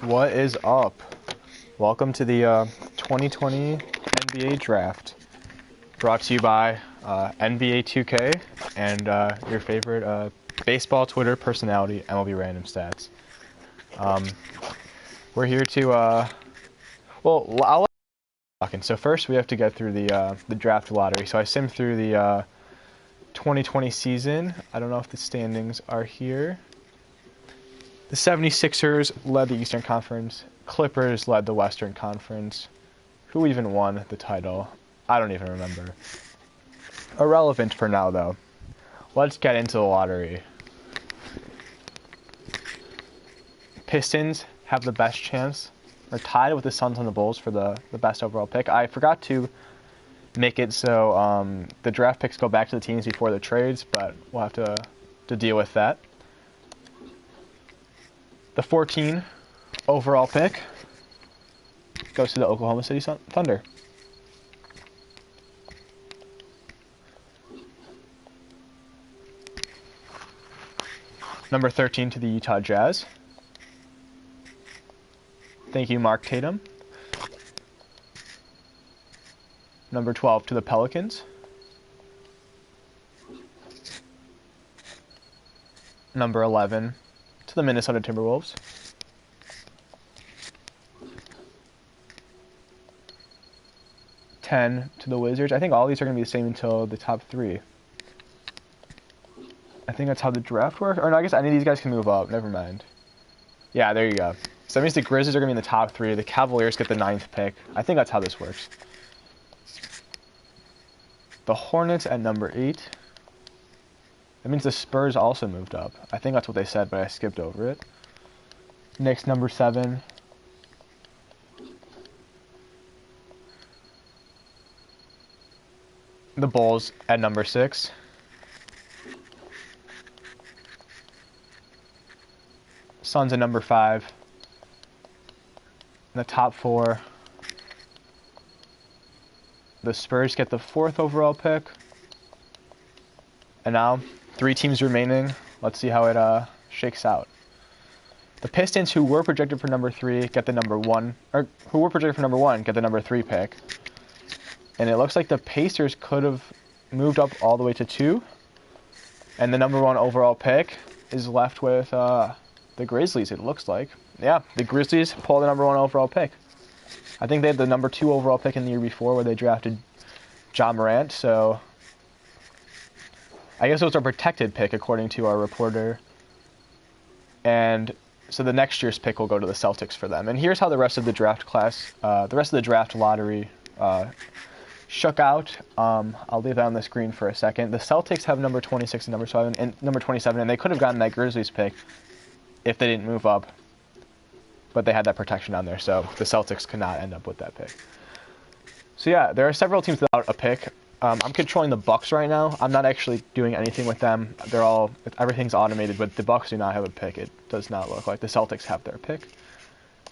What is up? Welcome to the 2020 NBA Draft, brought to you by NBA 2K and your favorite baseball Twitter personality, MLB Random Stats. We're here to, well, I'll let you talk. So first we have to get through the draft lottery. So I simmed through the 2020 season. I don't know if the standings are here. The 76ers led the Eastern Conference. Clippers led the Western Conference. Who even won the title? I don't even remember. Irrelevant for now, though. Let's get into the lottery. Pistons have the best chance. They're tied with the Suns and the Bulls for the best overall pick. I forgot to make it so the draft picks go back to the teams before the trades, but we'll have to deal with that. The 14 overall pick goes to the Oklahoma City Thunder. Number 13 to the Utah Jazz. Thank you, Mark Tatum. Number 12 to the Pelicans. Number 11 to the Minnesota Timberwolves. Ten to the Wizards. I think all these are going to be the same until the top three. I think that's how the draft works. Or no, I guess any of these guys can move up. Never mind. Yeah, there you go. So that means the Grizzlies are going to be in the top three. The Cavaliers get the 9th pick. I think that's how this works. The Hornets at number 8. That means the Spurs also moved up. I think that's what they said, but I skipped over it. Knicks, number 7. The Bulls at number 6. Suns at number 5. In the top 4. The Spurs get the 4th overall pick. And now, 3 teams remaining. Let's see how it shakes out. The Pistons, who were projected for number 3, get the number 1, or who were projected for number 1, get the number 3 pick. And it looks like the Pacers could have moved up all the way to 2. And the number 1 overall pick is left with the Grizzlies, it looks like. Yeah, the Grizzlies pull the number 1 overall pick. I think they had the number 2 overall pick in the year before where they drafted Ja Morant, so I guess it was a protected pick according to our reporter. And so the next year's pick will go to the Celtics for them. And here's how the rest of the draft class, the rest of the draft lottery shook out. I'll leave that on the screen for a second. The Celtics have number 26 and number 27, and they could have gotten that Grizzlies pick if they didn't move up. But they had that protection on there, so the Celtics could not end up with that pick. So yeah, there are several teams without a pick. I'm controlling the Bucks right now. I'm not actually doing anything with them. Everything's automated, but the Bucks do not have a pick. It does not look like the Celtics have their pick.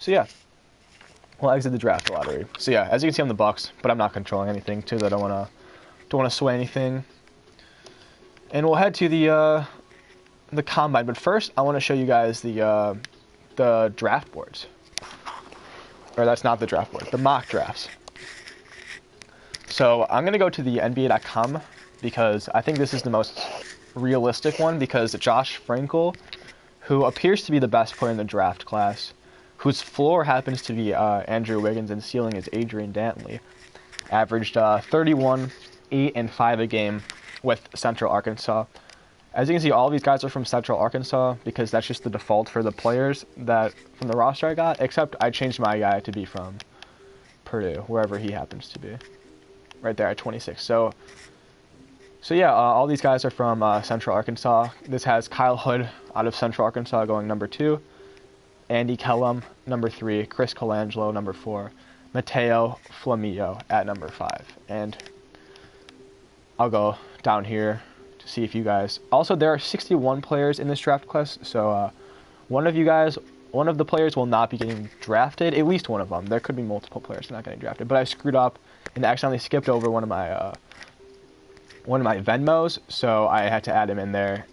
So yeah, we'll exit the draft lottery. So yeah, as you can see, I'm the Bucks, but I'm not controlling anything too. I don't want to sway anything. And we'll head to the combine. But first, I want to show you guys the draft boards. Or that's not the draft board. The mock drafts. So I'm going to go to the NBA.com because I think this is the most realistic one because Josh Frankel, who appears to be the best player in the draft class, whose floor happens to be Andrew Wiggins and ceiling is Adrian Dantley, averaged 31, 8, and 5 a game with Central Arkansas. As you can see, all these guys are from Central Arkansas because that's just the default for the players that from the roster I got, except I changed my guy to be from Purdue, wherever he happens to be. Right there at 26. So yeah, all these guys are from Central Arkansas. This has Kyle Hood out of Central Arkansas going number 2, Andy Kellum number 3, Chris Colangelo number 4, Mateo Flamillo at number 5. And I'll go down here to see if you guys... Also, there are 61 players in this draft class, so one of the players will not be getting drafted, at least one of them. There could be multiple players not getting drafted, but I screwed up and accidentally skipped over one of my Venmos, so I had to add him in there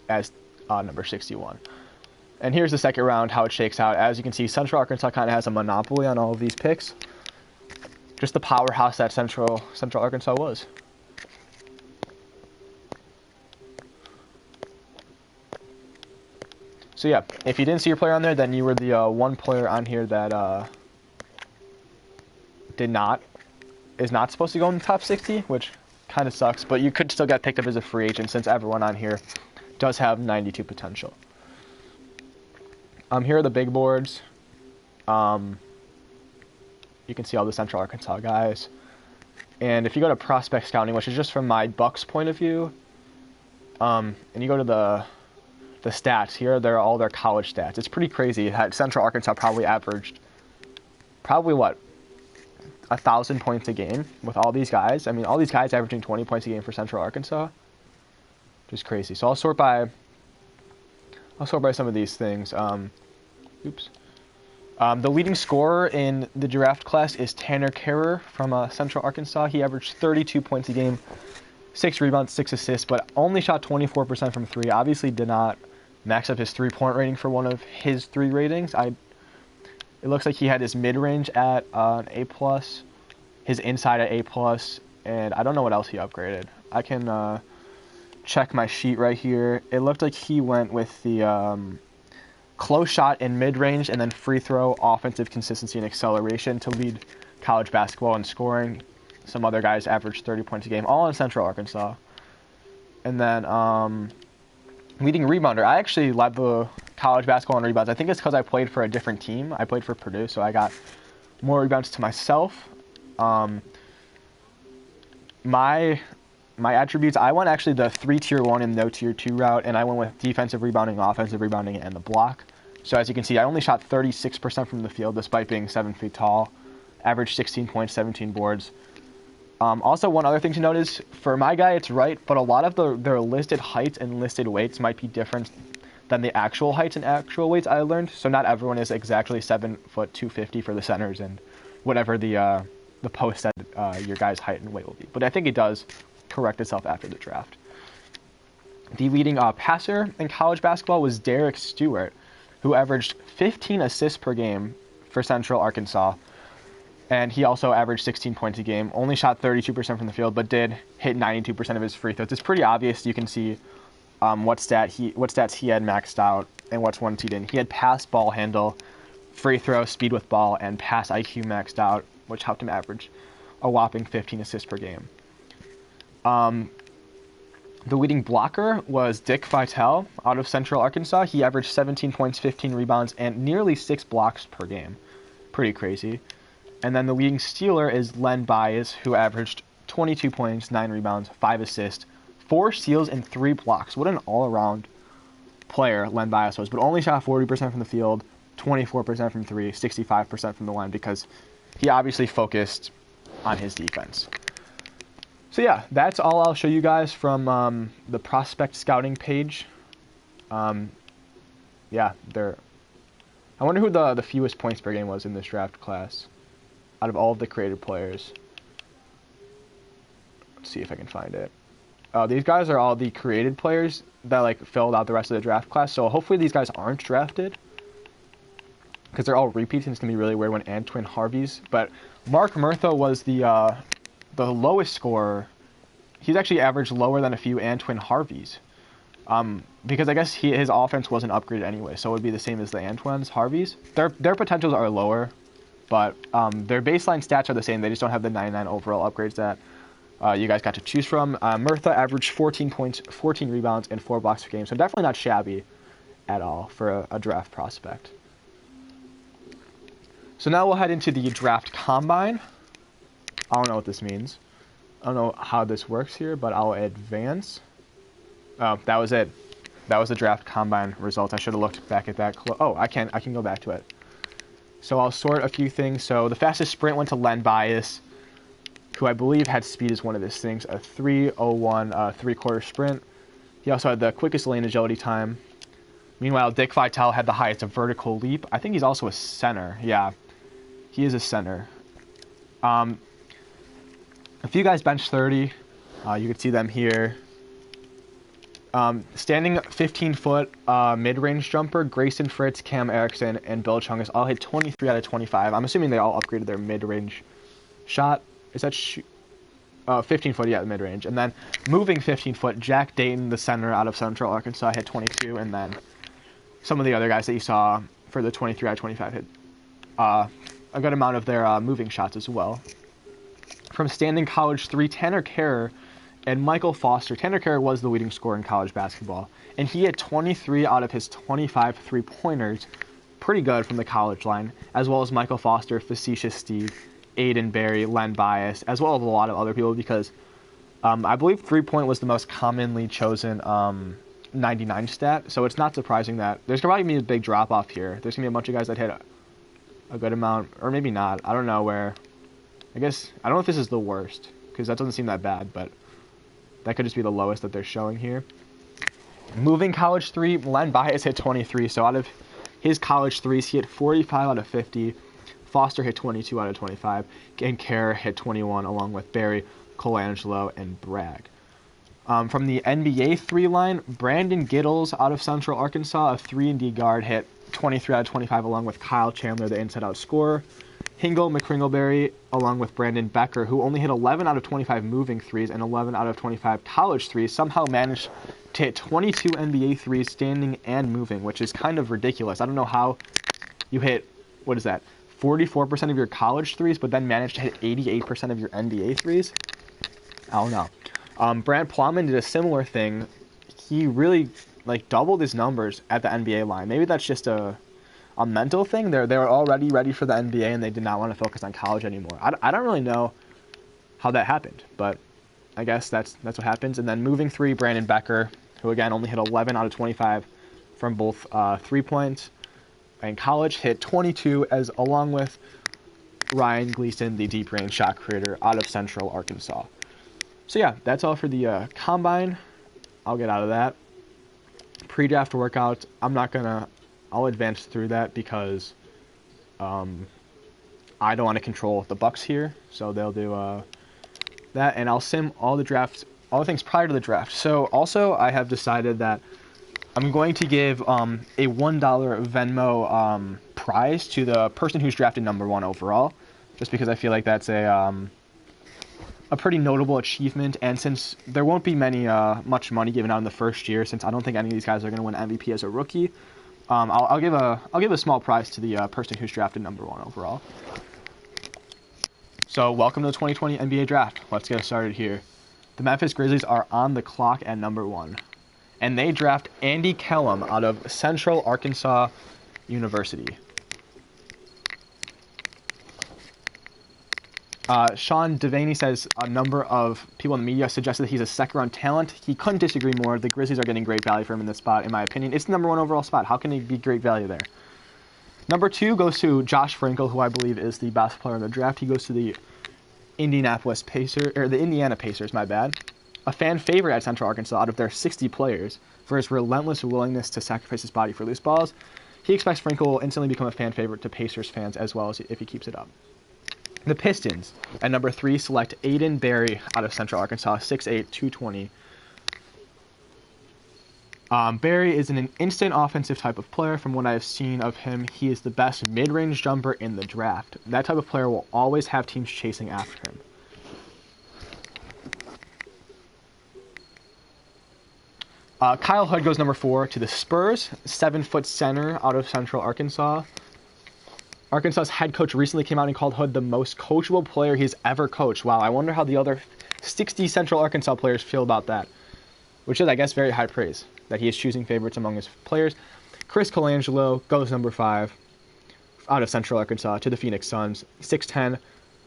as number 61. And here's the second round, how it shakes out. As you can see, Central Arkansas kind of has a monopoly on all of these picks. Just the powerhouse that Central Arkansas was. So yeah, if you didn't see your player on there, then you were the one player on here that is not supposed to go in the top 60, which kind of sucks. But you could still get picked up as a free agent since everyone on here does have 92 potential. Here are the big boards. You can see all the Central Arkansas guys. And if you go to prospect scouting, which is just from my Bucks point of view, and you go to the stats, here they're all their college stats. It's pretty crazy. Central Arkansas probably averaged, what, 1,000 points a game with all these guys. I mean, all these guys averaging 20 points a game for Central Arkansas. Just crazy. So I'll sort by some of these things. The leading scorer in the draft class is Tanner Carrer from Central Arkansas. He averaged 32 points a game, 6 rebounds, 6 assists, but only shot 24% from 3. Obviously did not max up his 3-point rating for one of his 3 ratings. It looks like he had his mid-range at an A+, his inside at A+, and I don't know what else he upgraded. I can check my sheet right here. It looked like he went with the close shot in mid-range and then free throw, offensive consistency, and acceleration to lead college basketball in scoring. Some other guys averaged 30 points a game, all in Central Arkansas. And then leading rebounder. I actually led the college basketball in rebounds. I think it's because I played for a different team. I played for Purdue, so I got more rebounds to myself. My attributes, I went actually the 3 tier 1 and no tier 2 route, and I went with defensive rebounding, offensive rebounding, and the block. So as you can see, I only shot 36% from the field despite being 7 feet tall. Averaged 16 points, 17 boards. Also, one other thing to note is, for my guy, it's right, but a lot of their listed heights and listed weights might be different than the actual heights and actual weights I learned. So not everyone is exactly 7 foot 250 for the centers and whatever the post said your guy's height and weight will be. But I think it does correct itself after the draft. The leading passer in college basketball was Derek Stewart, who averaged 15 assists per game for Central Arkansas. And he also averaged 16 points a game, only shot 32% from the field, but did hit 92% of his free throws. It's pretty obvious. You can see what stats he had maxed out and which ones he didn't. He had pass, ball handle, free throw, speed with ball, and pass IQ maxed out, which helped him average a whopping 15 assists per game. The leading blocker was Dick Vitale out of Central Arkansas. He averaged 17 points, 15 rebounds, and nearly 6 blocks per game. Pretty crazy. And then the leading stealer is Len Bias, who averaged 22 points, 9 rebounds, 5 assists, 4 steals, and 3 blocks. What an all-around player Len Bias was, but only shot 40% from the field, 24% from 3, 65% from the line, because he obviously focused on his defense. So yeah, that's all I'll show you guys from the prospect scouting page. Yeah, I wonder who the fewest points per game was in this draft class out of all of the created players. Let's see if I can find it. These guys are all the created players that filled out the rest of the draft class. So hopefully these guys aren't drafted, because they're all repeats and it's gonna be really weird when Antwin Harvey's. But Mark Murtha was the lowest scorer. He's actually averaged lower than a few Antwin Harveys, because I guess his offense wasn't upgraded anyway, so it would be the same as the Antwin's Harveys. Their potentials are lower, but their baseline stats are the same. They just don't have the 99 overall upgrades that you guys got to choose from. Murtha averaged 14 points, 14 rebounds, and 4 blocks per game, so definitely not shabby at all for a draft prospect. So now we'll head into the draft combine. I don't know what this means. I don't know how this works here, but I'll advance. Oh, that was it. That was the draft combine results. I should have looked back at that. Oh, I can go back to it. So I'll sort a few things. So the fastest sprint went to Len Bias, who I believe had speed as one of his things, a 3:01 3/4 sprint. He also had the quickest lane agility time. Meanwhile, Dick Vitale had the highest vertical leap. I think he's also a center. Yeah, he is a center. A few guys bench 30. You can see them here. Standing 15-foot mid-range jumper, Grayson Fritz, Cam Erickson, and Bill Chungus all hit 23 out of 25. I'm assuming they all upgraded their mid-range shot. Is that 15-foot, yeah, mid-range. And then moving 15-foot, Jack Dayton, the center out of Central Arkansas, hit 22. And then some of the other guys that you saw for the 23 out of 25 hit a good amount of their moving shots as well. From standing college 3, Tanner Kerr and Michael Foster. Tanner Kerr was the leading scorer in college basketball, and he had 23 out of his 25 three-pointers. Pretty good from the college line, as well as Michael Foster, Facetious Steve, Aiden Berry, Len Bias, as well as a lot of other people, because I believe three-point was the most commonly chosen 99 stat, so it's not surprising that there's probably going to be a big drop-off here. There's going to be a bunch of guys that hit a good amount, or maybe not. I don't know where. I guess, I don't know if this is the worst, because that doesn't seem that bad, but that could just be the lowest that they're showing here. Moving college 3, Len Bias hit 23. So out of his college threes, he hit 45 out of 50. Foster hit 22 out of 25. And Kerr hit 21, along with Barry, Colangelo, and Bragg. From the NBA 3 line, Brandon Giddles out of Central Arkansas, a 3-and-D guard, hit 23 out of 25, along with Kyle Chandler, the inside-out scorer. Hingle McCringleberry, along with Brandon Becker, who only hit 11 out of 25 moving threes and 11 out of 25 college threes, somehow managed to hit 22 NBA threes standing and moving, which is kind of ridiculous. I don't know how you hit, 44% of your college threes, but then managed to hit 88% of your NBA threes? I don't know. Brant Plowman did a similar thing. He really doubled his numbers at the NBA line. Maybe that's just a mental thing. They were already ready for the NBA and they did not want to focus on college anymore. I don't really know how that happened, but I guess that's what happens. And then moving 3, Brandon Becker, who again only hit 11 out of 25 from both 3 points in college, hit 22 along with Ryan Gleason, the deep range shot creator out of Central Arkansas. So yeah, that's all for the combine. I'll get out of that. Pre-draft workout, I'll advance through that because I don't want to control the Bucks here, so they'll do that, and I'll sim all the things prior to the draft. So also, I have decided that I'm going to give a $1 Venmo prize to the person who's drafted number 1 overall, just because I feel like that's a pretty notable achievement, and since there won't be much money given out in the first year, since I don't think any of these guys are going to win MVP as a rookie. I'll give a small prize to the person who's drafted number 1 overall. So welcome to the 2020 NBA Draft. Let's get started here. The Memphis Grizzlies are on the clock at number 1, and they draft Andy Kellum out of Central Arkansas University. Sean Devaney says a number of people in the media suggested that he's a second-round talent. He couldn't disagree more. The Grizzlies are getting great value for him in this spot, in my opinion. It's the number 1 overall spot. How can he be great value there? Number 2 goes to Josh Frankel, who I believe is the best player in the draft. He goes to the Indiana Pacers, my bad. A fan favorite at Central Arkansas out of their 60 players for his relentless willingness to sacrifice his body for loose balls. He expects Frankel will instantly become a fan favorite to Pacers fans as well as if he keeps it up. The Pistons, at number 3, select Aiden Berry out of Central Arkansas, 6'8", 220. Berry is an instant offensive type of player. From what I have seen of him, he is the best mid-range jumper in the draft. That type of player will always have teams chasing after him. Kyle Hood goes number 4 to the Spurs, 7-foot center out of Central Arkansas. Arkansas's head coach recently came out and called Hood the most coachable player he's ever coached. Wow, I wonder how the other 60 Central Arkansas players feel about that, which is, I guess, very high praise, that he is choosing favorites among his players. Chris Colangelo goes number 5 out of Central Arkansas to the Phoenix Suns, 6'10",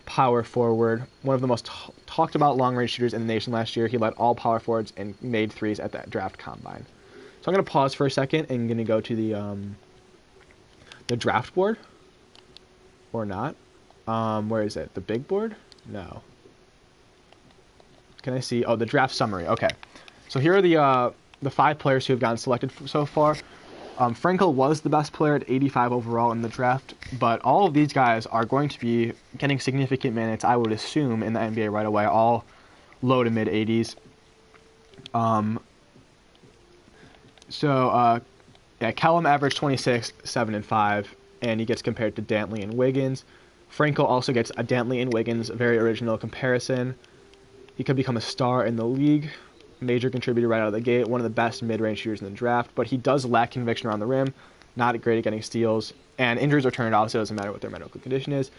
power forward, one of the most talked about long-range shooters in the nation last year. He led all power forwards and made threes at that draft combine. So I'm going to pause for a second and going to go to the draft board. Or not. Where is it? The big board? No. Can I see? Oh, the draft summary. Okay. So here are the 5 players who have gotten selected so far. Frankel was the best player at 85 overall in the draft, but all of these guys are going to be getting significant minutes, I would assume, in the NBA right away, all low to mid 80s. So, yeah, Callum averaged 26, 7, and 5, and he gets compared to Dantley and Wiggins. Frankel also gets a Dantley and Wiggins, a very original comparison. He could become a star in the league, major contributor right out of the gate, one of the best mid-range shooters in the draft, but he does lack conviction around the rim, not great at getting steals, and injuries are turned off, so it doesn't matter what their medical condition is.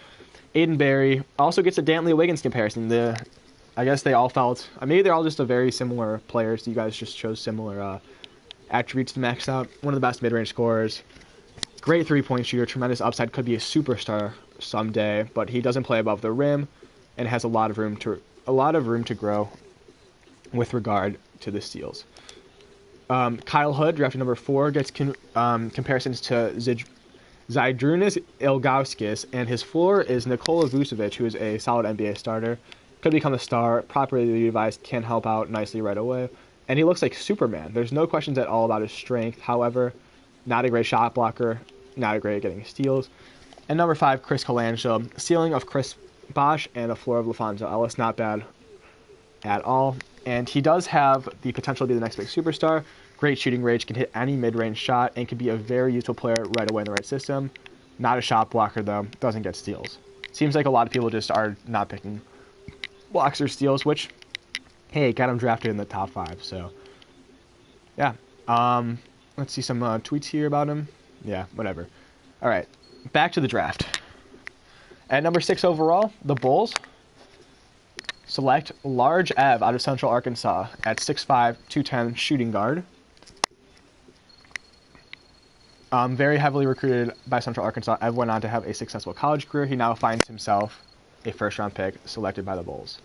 Aiden Barry also gets a Dantley-Wiggins comparison. I guess they all felt, maybe they're all just a very similar players. You guys just chose similar attributes to max out. One of the best mid-range scorers. Great three-point shooter, tremendous upside, could be a superstar someday, but he doesn't play above the rim and has a lot of room to grow with regard to the steals. Kyle Hood, drafted number 4, gets comparisons to Zydrunas Ilgauskas, and his floor is Nikola Vucevic, who is a solid NBA starter. Could become a star, properly utilized, can help out nicely right away. And he looks like Superman. There's no questions at all about his strength. However, not a great shot blocker, not a great at getting steals. And number 5, Chris Colangelo. Ceiling of Chris Bosh and a floor of LaFonso Ellis. Not bad at all. And he does have the potential to be the next big superstar. Great shooting range, can hit any mid-range shot, and can be a very useful player right away in the right system. Not a shot blocker, though. Doesn't get steals. Seems like a lot of people just are not picking blocks or steals, which, hey, got him drafted in the top 5. So, yeah. Let's see some tweets here about him. Yeah, whatever. All right, back to the draft. At number 6 overall, the Bulls select Large Ev out of Central Arkansas at 6'5", 210 shooting guard. Very heavily recruited by Central Arkansas, Ev went on to have a successful college career. He now finds himself a first-round pick selected by the Bulls.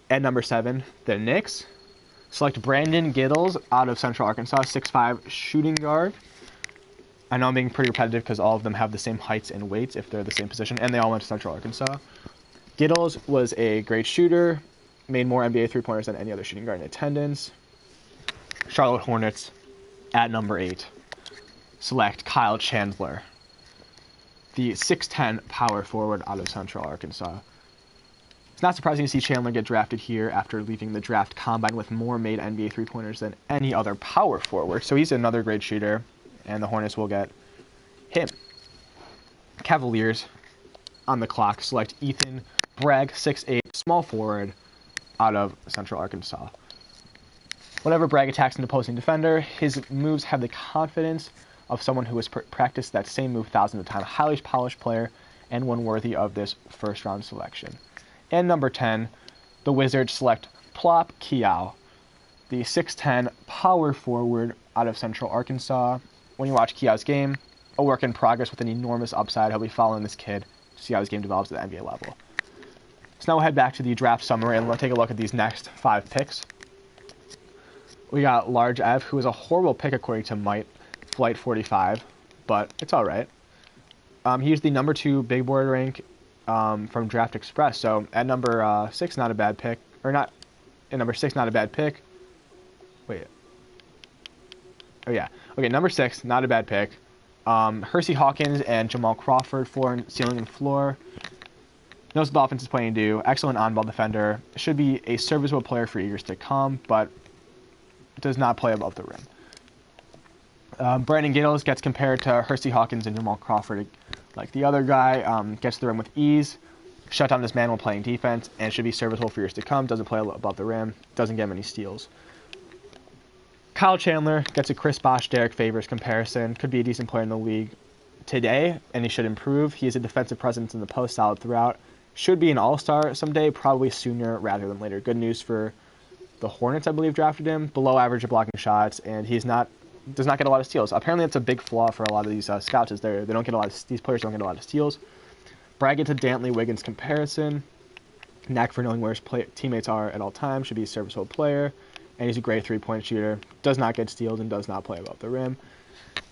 At number 7, the Knicks select Brandon Giddles out of Central Arkansas, 6'5", shooting guard. I know I'm being pretty repetitive because all of them have the same heights and weights if they're the same position, and they all went to Central Arkansas. Giddles was a great shooter, made more NBA three-pointers than any other shooting guard in attendance. Charlotte Hornets, at number 8, select Kyle Chandler, the 6'10" power forward out of Central Arkansas. It's not surprising to see Chandler get drafted here after leaving the draft combine with more made NBA three-pointers than any other power forward, so he's another great shooter, and the Hornets will get him. Cavaliers, on the clock, select Ethan Bragg, 6'8", small forward out of Central Arkansas. Whenever Bragg attacks an opposing defender, his moves have the confidence of someone who has practiced that same move thousands of times. Highly polished player and one worthy of this first-round selection. And number 10, the Wizards select Plop Kiao, the 6'10" power forward out of Central Arkansas. When you watch Kiao's game, a work in progress with an enormous upside. He'll be following this kid to see how his game develops at the NBA level. So now we'll head back to the draft summary and we'll take a look at these next 5 picks. We got Large Ev, who is a horrible pick according to Flight 45, but it's all right. He's the number 2 big board rank from Draft Express, so at number 6, not a bad pick. Or not, at number 6, not a bad pick. Wait. Oh, yeah. Okay, number 6, not a bad pick. Hersey Hawkins and Jamal Crawford, ceiling and floor. Knows what the offense is planning to do. Excellent on-ball defender. Should be a serviceable player for years to come, but does not play above the rim. Brandon Giddles gets compared to Hersey Hawkins and Jamal Crawford like the other guy. Gets to the rim with ease. Shut down this man while playing defense, and should be serviceable for years to come. Doesn't play above the rim. Doesn't get many steals. Kyle Chandler gets a Chris Bosh, Derek Favors comparison. Could be a decent player in the league today, and he should improve. He is a defensive presence in the post, solid throughout. Should be an all-star someday, probably sooner rather than later. Good news for the Hornets, I believe, drafted him. Below average at blocking shots, and does not get a lot of steals. Apparently, that's a big flaw for a lot of these scouts. Is these players don't get a lot of steals. Bragg gets a Dantley Wiggins comparison. Knack for knowing where his teammates are at all times. Should be a serviceable player, and he's a great three-point shooter. Does not get steals and does not play above the rim.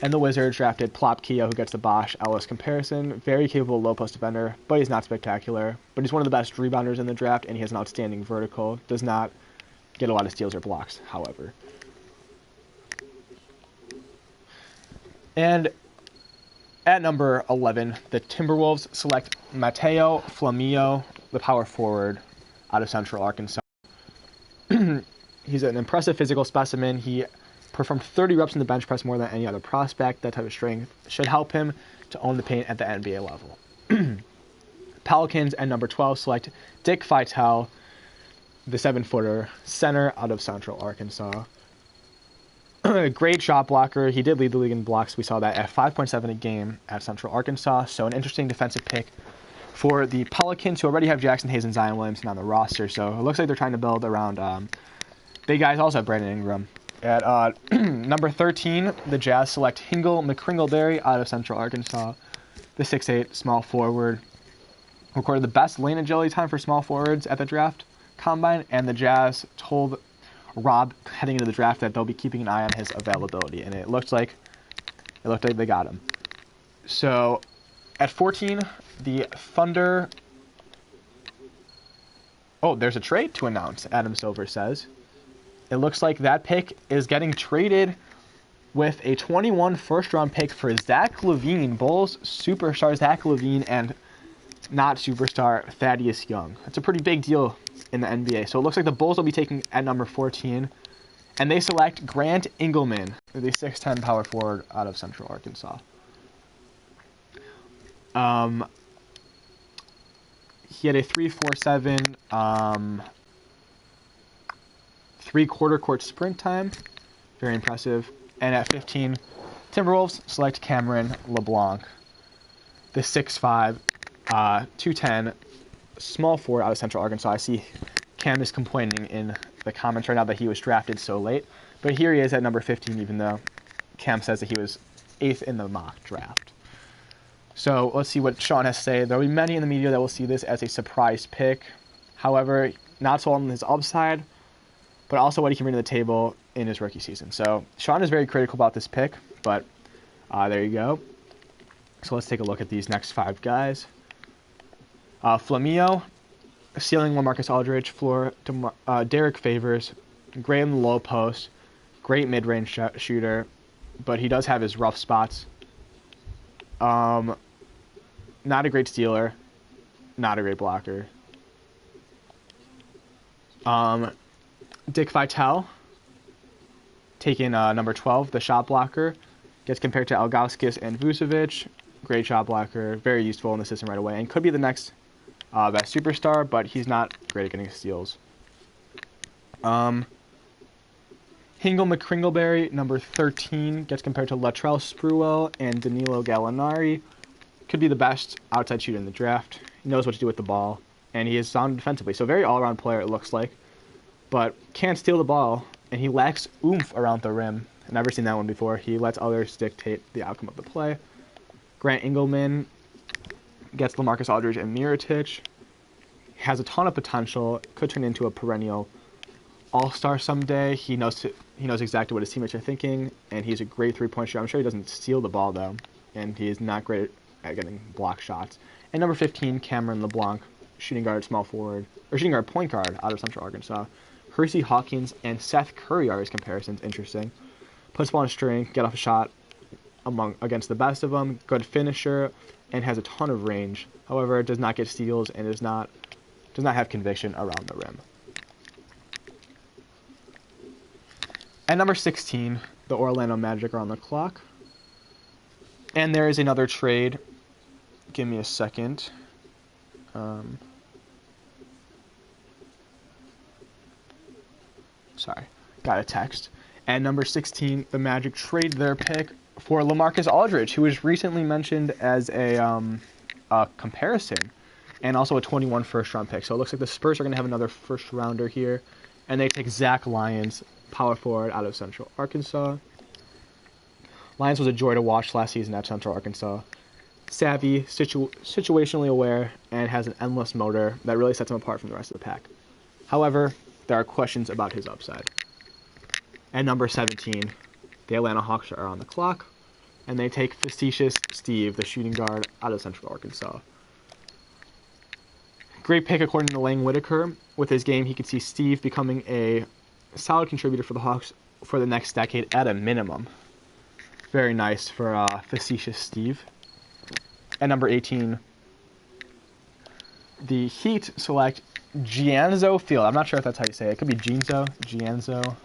And the Wizards drafted Plop Kia, who gets the Bosh Ellis comparison. Very capable low post defender, but he's not spectacular. But he's one of the best rebounders in the draft, and he has an outstanding vertical. Does not get a lot of steals or blocks, however. And at number 11, the Timberwolves select Mateo Flamio, the power forward out of Central Arkansas. He's an impressive physical specimen. He performed 30 reps in the bench press more than any other prospect. That type of strength should help him to own the paint at the NBA level. Pelicans and number 12 select Dick Vitale, the 7-footer center out of Central Arkansas. Great shot blocker. He did lead the league in blocks. We saw that at 5.7 a game at Central Arkansas. So an interesting defensive pick for the Pelicans, who already have Jackson Hayes and Zion Williamson on the roster. So it looks like they're trying to build around big guys. Also have Brandon Ingram. At number 13, the Jazz select Hingle McCringleberry out of Central Arkansas, the 6'8 small forward. Recorded the best lane agility time for small forwards at the draft combine, and the Jazz told Rob heading into the draft that they'll be keeping an eye on his availability, and it looked like they got him. So at 14, the Thunder. Oh, there's a trade to announce, Adam Silver says. It looks like that pick is getting traded with a 21 first-round pick for Zach LaVine, Bulls superstar Zach LaVine, and not superstar Thaddeus Young. That's a pretty big deal in the NBA. So it looks like the Bulls will be taking at number 14, and they select Grant Engelman, the 6'10 power forward out of Central Arkansas. He had a 3.47 three-quarter court sprint time. Very impressive. And at 15, Timberwolves select Cameron LeBlanc, the 6'5", 210 small forward out of Central Arkansas. I see Cam is complaining in the comments right now that he was drafted so late. But here he is at number 15, even though Cam says that he was 8th in the mock draft. So let's see what Sean has to say. There will be many in the media that will see this as a surprise pick. However, not so on his upside, but also what he can bring to the table in his rookie season. So Sean is very critical about this pick, but there you go. So let's take a look at these next 5 guys. Flamio, ceiling LaMarcus Aldridge, floor Derek Favors, great in the low post, great mid-range shooter, but he does have his rough spots. Not a great stealer, not a great blocker. Dick Vitale, taking number 12, the shot blocker, gets compared to Ilgauskas and Vucevic. Great shot blocker, very useful in the system right away, and could be the next best superstar, but he's not great at getting steals. Hingle McCringleberry, number 13, gets compared to Latrell Sprewell and Danilo Gallinari. Could be the best outside shooter in the draft. He knows what to do with the ball, and he is sound defensively. So very all-around player, it looks like, but can't steal the ball, and he lacks oomph around the rim. I've never seen that one before. He lets others dictate the outcome of the play. Grant Engelman gets LaMarcus Aldridge and Mirotic. Has a ton of potential. Could turn into a perennial all-star someday. He knows exactly what his teammates are thinking, and he's a great three-point shooter. I'm sure he doesn't steal the ball, though, and he is not great at getting block shots. And number 15, Cameron LeBlanc, shooting guard, small forward, or shooting guard, point guard out of Central Arkansas. Hersey Hawkins and Seth Curry are his comparisons. Interesting. Puts ball on a string, get off a shot against the best of them. Good finisher, and has a ton of range. However, does not get steals and does not have conviction around the rim. At number 16, the Orlando Magic are on the clock. And there is another trade. Give me a second. Sorry, got a text. At number 16, the Magic trade their pick for LaMarcus Aldridge, who was recently mentioned as a comparison, and also a 21 first-round pick. So it looks like the Spurs are going to have another first-rounder here, and they take Zach Lyons, power forward out of Central Arkansas. Lyons was a joy to watch last season at Central Arkansas. Savvy, situationally aware, and has an endless motor that really sets him apart from the rest of the pack. However, there are questions about his upside. At number 17, the Atlanta Hawks are on the clock, and they take Facetious Steve, the shooting guard out of Central Arkansas. Great pick according to Lang Whitaker. With his game, he could see Steve becoming a solid contributor for the Hawks for the next decade at a minimum. Very nice for Facetious Steve. At number 18, the Heat select Gianzo Field. I'm not sure if that's how you say it. It could be Gianzo.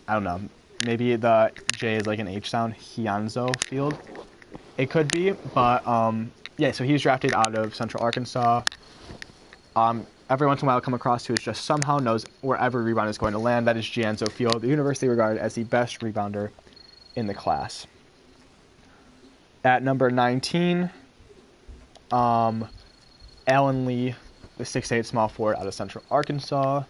I don't know. Maybe the J is like an H sound. Gianzo Field. It could be, but yeah. So he was drafted out of Central Arkansas. Every once in a while, I'll come across who is just somehow knows wherever rebound is going to land. That is Gianzo Field, the university regarded as the best rebounder in the class. At number 19, Alan Lee, the 6'8" small forward out of Central Arkansas.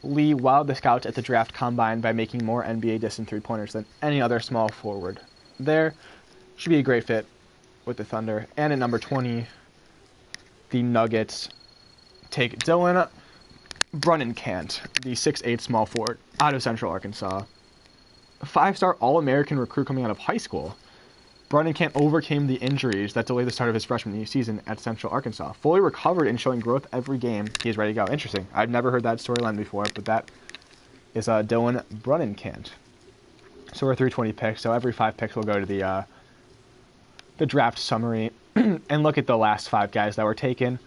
Lee wowed the scouts at the draft combine by making more NBA distant three-pointers than any other small forward there. Should be a great fit with the Thunder. And at number 20, the Nuggets take Dylan Brunnenkant, the 6'8" small forward out of Central Arkansas. A 5-star All-American recruit coming out of high school. Brunnenkant overcame the injuries that delayed the start of his freshman season at Central Arkansas. Fully recovered and showing growth every game. He is ready to go. Interesting. I've never heard that storyline before, but that is Dylan Brunnenkant. So we're 320 picks, so every 5 picks will go to the draft summary. And look at the last 5 guys that were taken.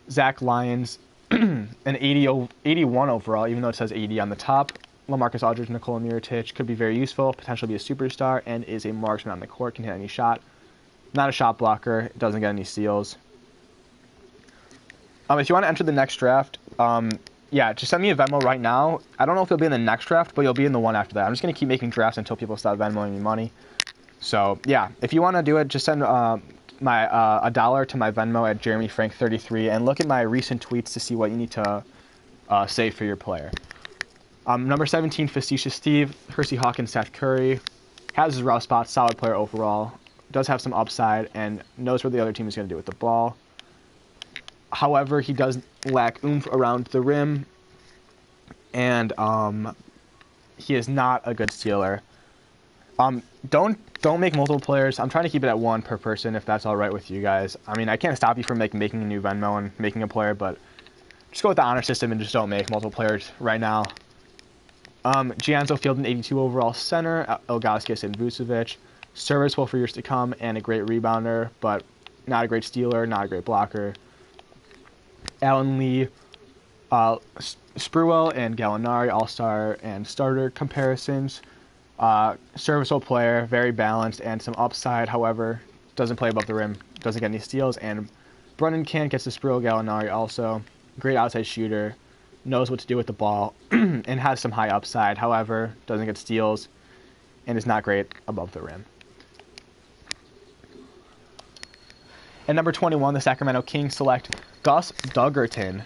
Zach Lyons, an 81 overall, even though it says 80 on the top. LaMarcus Aldridge, Nikola Mirotic could be very useful, potentially be a superstar, and is a marksman on the court, can hit any shot. Not a shot blocker, doesn't get any steals. If you want to enter the next draft, yeah, just send me a Venmo right now. I don't know if you'll be in the next draft, but you'll be in the one after that. I'm just going to keep making drafts until people stop Venmoing me money. So, yeah, if you want to do it, just send $1 to my Venmo at JeremyFrank33 and look at my recent tweets to see what you need to save for your player. Number 17, Facetious Steve, Hersey Hawkins, Seth Curry. Has his rough spots, solid player overall. Does have some upside and knows what the other team is going to do with the ball. However, he does lack oomph around the rim. And he is not a good stealer. Don't make multiple players. I'm trying to keep it at 1 per person if that's all right with you guys. I mean, I can't stop you from making a new Venmo and making a player, but just go with the honor system and just don't make multiple players right now. Gianzo Field, an 82 overall center, Ilgauskas and Vucevic. Serviceable for years to come and a great rebounder, but not a great stealer, not a great blocker. Alan Lee, Spruill and Gallinari, all-star and starter comparisons. Serviceable player, very balanced and some upside, however, doesn't play above the rim, doesn't get any steals. And Brunnenkant gets the Spruill, Gallinari also. Great outside shooter, knows what to do with the ball, and has some high upside, however, doesn't get steals, and is not great above the rim. At number 21, the Sacramento Kings select Gus Duggerton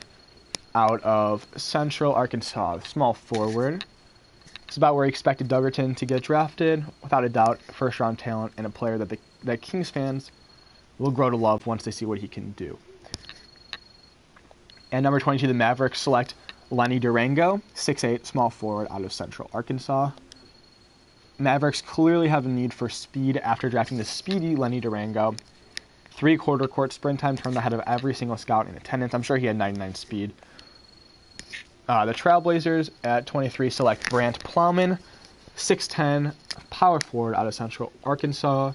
out of Central Arkansas, small forward. It's about where he expected Duggerton to get drafted. Without a doubt, first-round talent and a player that Kings fans will grow to love once they see what he can do. And number 22, the Mavericks select Lenny Durango, 6'8", small forward out of Central Arkansas. Mavericks clearly have a need for speed after drafting the speedy Lenny Durango. 3/4 court sprint time turned ahead of every single scout in attendance. I'm sure he had 99 speed. The Trailblazers at 23 select Brant Plowman, 6'10", power forward out of Central Arkansas.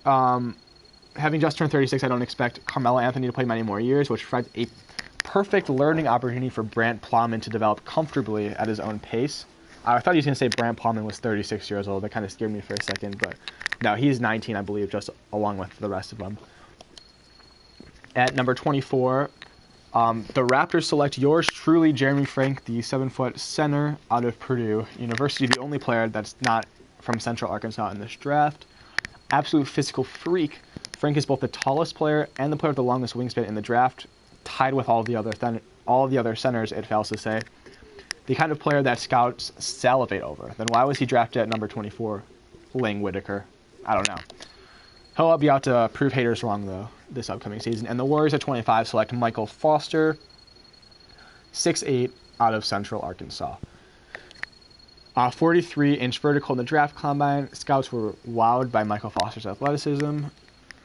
Having just turned 36, I don't expect Carmelo Anthony to play many more years, which provides a perfect learning opportunity for Brant Plowman to develop comfortably at his own pace. I thought he was going to say Brant Plowman was 36 years old. That kind of scared me for a second, but no, he's 19, I believe, just along with the rest of them. At number 24, the Raptors select yours truly, Jeremy Frank, the 7-foot center out of Purdue University, the only player that's not from Central Arkansas in this draft. Absolute physical freak. Frank is both the tallest player and the player with the longest wingspan in the draft, tied with all of the other centers, it fails to say. The kind of player that scouts salivate over. Then why was he drafted at number 24? Lang Whitaker. I don't know. He'll be out to prove haters wrong, though, this upcoming season. And the Warriors at 25 select Michael Foster, 6'8", out of Central Arkansas. 43-inch vertical in the draft combine. Scouts were wowed by Michael Foster's athleticism.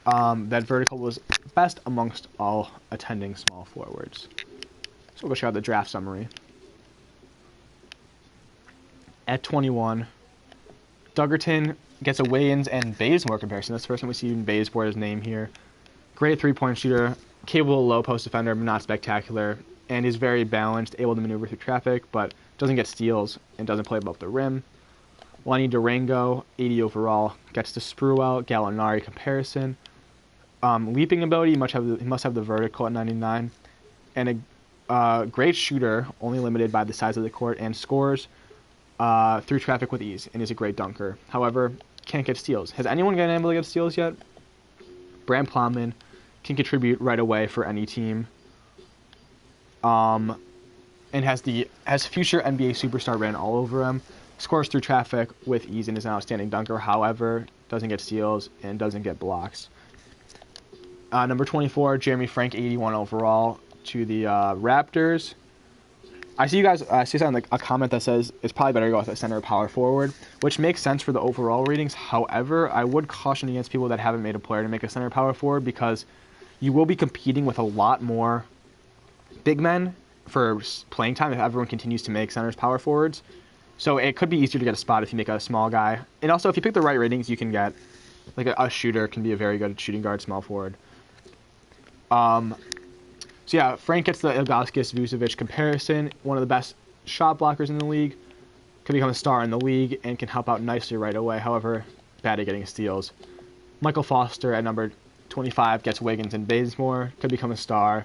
That vertical was best amongst all attending small forwards. So we'll check out the draft summary. At 21, Duggerton gets a Wayans and Bazemore comparison. That's the first time we see Bazemore, his name here. Great three-point shooter, Capable low post defender, but not spectacular, and is very balanced, able to maneuver through traffic, but doesn't get steals and doesn't play above the rim. Lenny Durango, 80 overall, gets the Spruell Gallinari comparison. Leaping ability, he must have the vertical at 99, and a great shooter, only limited by the size of the court, and scores through traffic with ease, and is a great dunker. However, can't get steals. Has anyone been able to get steals yet? Bram Plowman can contribute right away for any team. And has future NBA superstar written all over him. Scores through traffic with ease and is an outstanding dunker. However, doesn't get steals and doesn't get blocks. Number 24, Jeremy Frank, 81 overall to the Raptors. I see something like a comment that says it's probably better to go with a center or power forward, which makes sense for the overall ratings. However, I would caution against people that haven't made a player to make a center or power forward, because you will be competing with a lot more big men for playing time if everyone continues to make centers power forwards. So it could be easier to get a spot if you make a small guy. And also, if you pick the right ratings, you can get, like, a shooter can be a very good shooting guard, small forward. So yeah, Frank gets the Ilgauskas-Vucevic comparison, one of the best shot blockers in the league, could become a star in the league, and can help out nicely right away. However, bad at getting steals. Michael Foster at number 25 gets Wiggins and Bazemore, could become a star,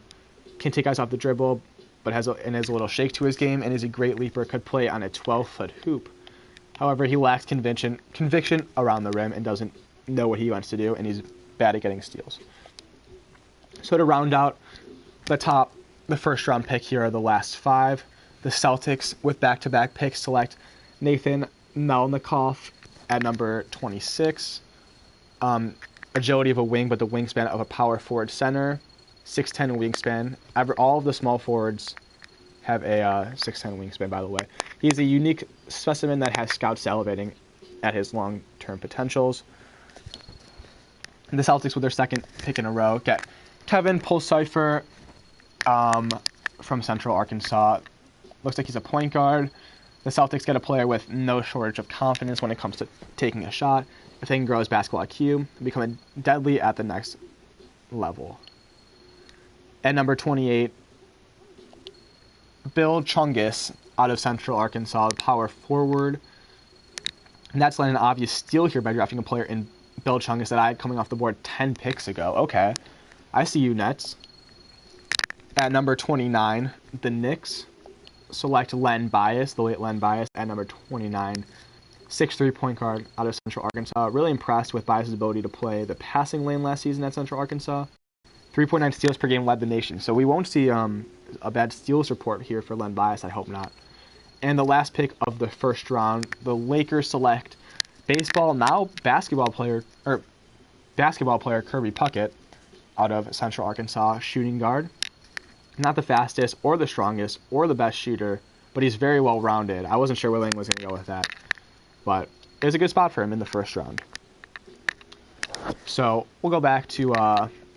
can take guys off the dribble, but has a little shake to his game, and is a great leaper, could play on a 12-foot hoop. However, he lacks conviction around the rim and doesn't know what he wants to do, and he's bad at getting steals. So to round out the first round pick here are the last five. The Celtics, with back-to-back picks, select Nathan Melnikov at number 26. Agility of a wing, but the wingspan of a power forward center. 6'10 wingspan. All of the small forwards have a 6'10 wingspan, by the way. He's a unique specimen that has scouts salivating at his long-term potentials. The Celtics, with their second pick in a row, get Kevin Pulseifer from Central Arkansas. Looks like he's a point guard. The Celtics get a player with no shortage of confidence when it comes to taking a shot. If they can grow his basketball IQ, become deadly at the next level. At number 28, Bill Chungus out of Central Arkansas, power forward. And that's an obvious steal here by drafting a player in Bill Chungus that I had coming off the board 10 picks ago. Okay, I see you, Nets. At number 29, the Knicks select Len Bias, the late Len Bias, at number 29. 6'3" point guard out of Central Arkansas. Really impressed with Bias' ability to play the passing lane last season at Central Arkansas. 3.9 steals per game led the nation. So we won't see a bad steals report here for Len Bias. I hope not. And the last pick of the first round, the Lakers select basketball player Kirby Puckett out of Central Arkansas, shooting guard. Not the fastest or the strongest or the best shooter, but he's very well rounded. I wasn't sure where Lane was going to go with that, but it was a good spot for him in the first round. So we'll go back to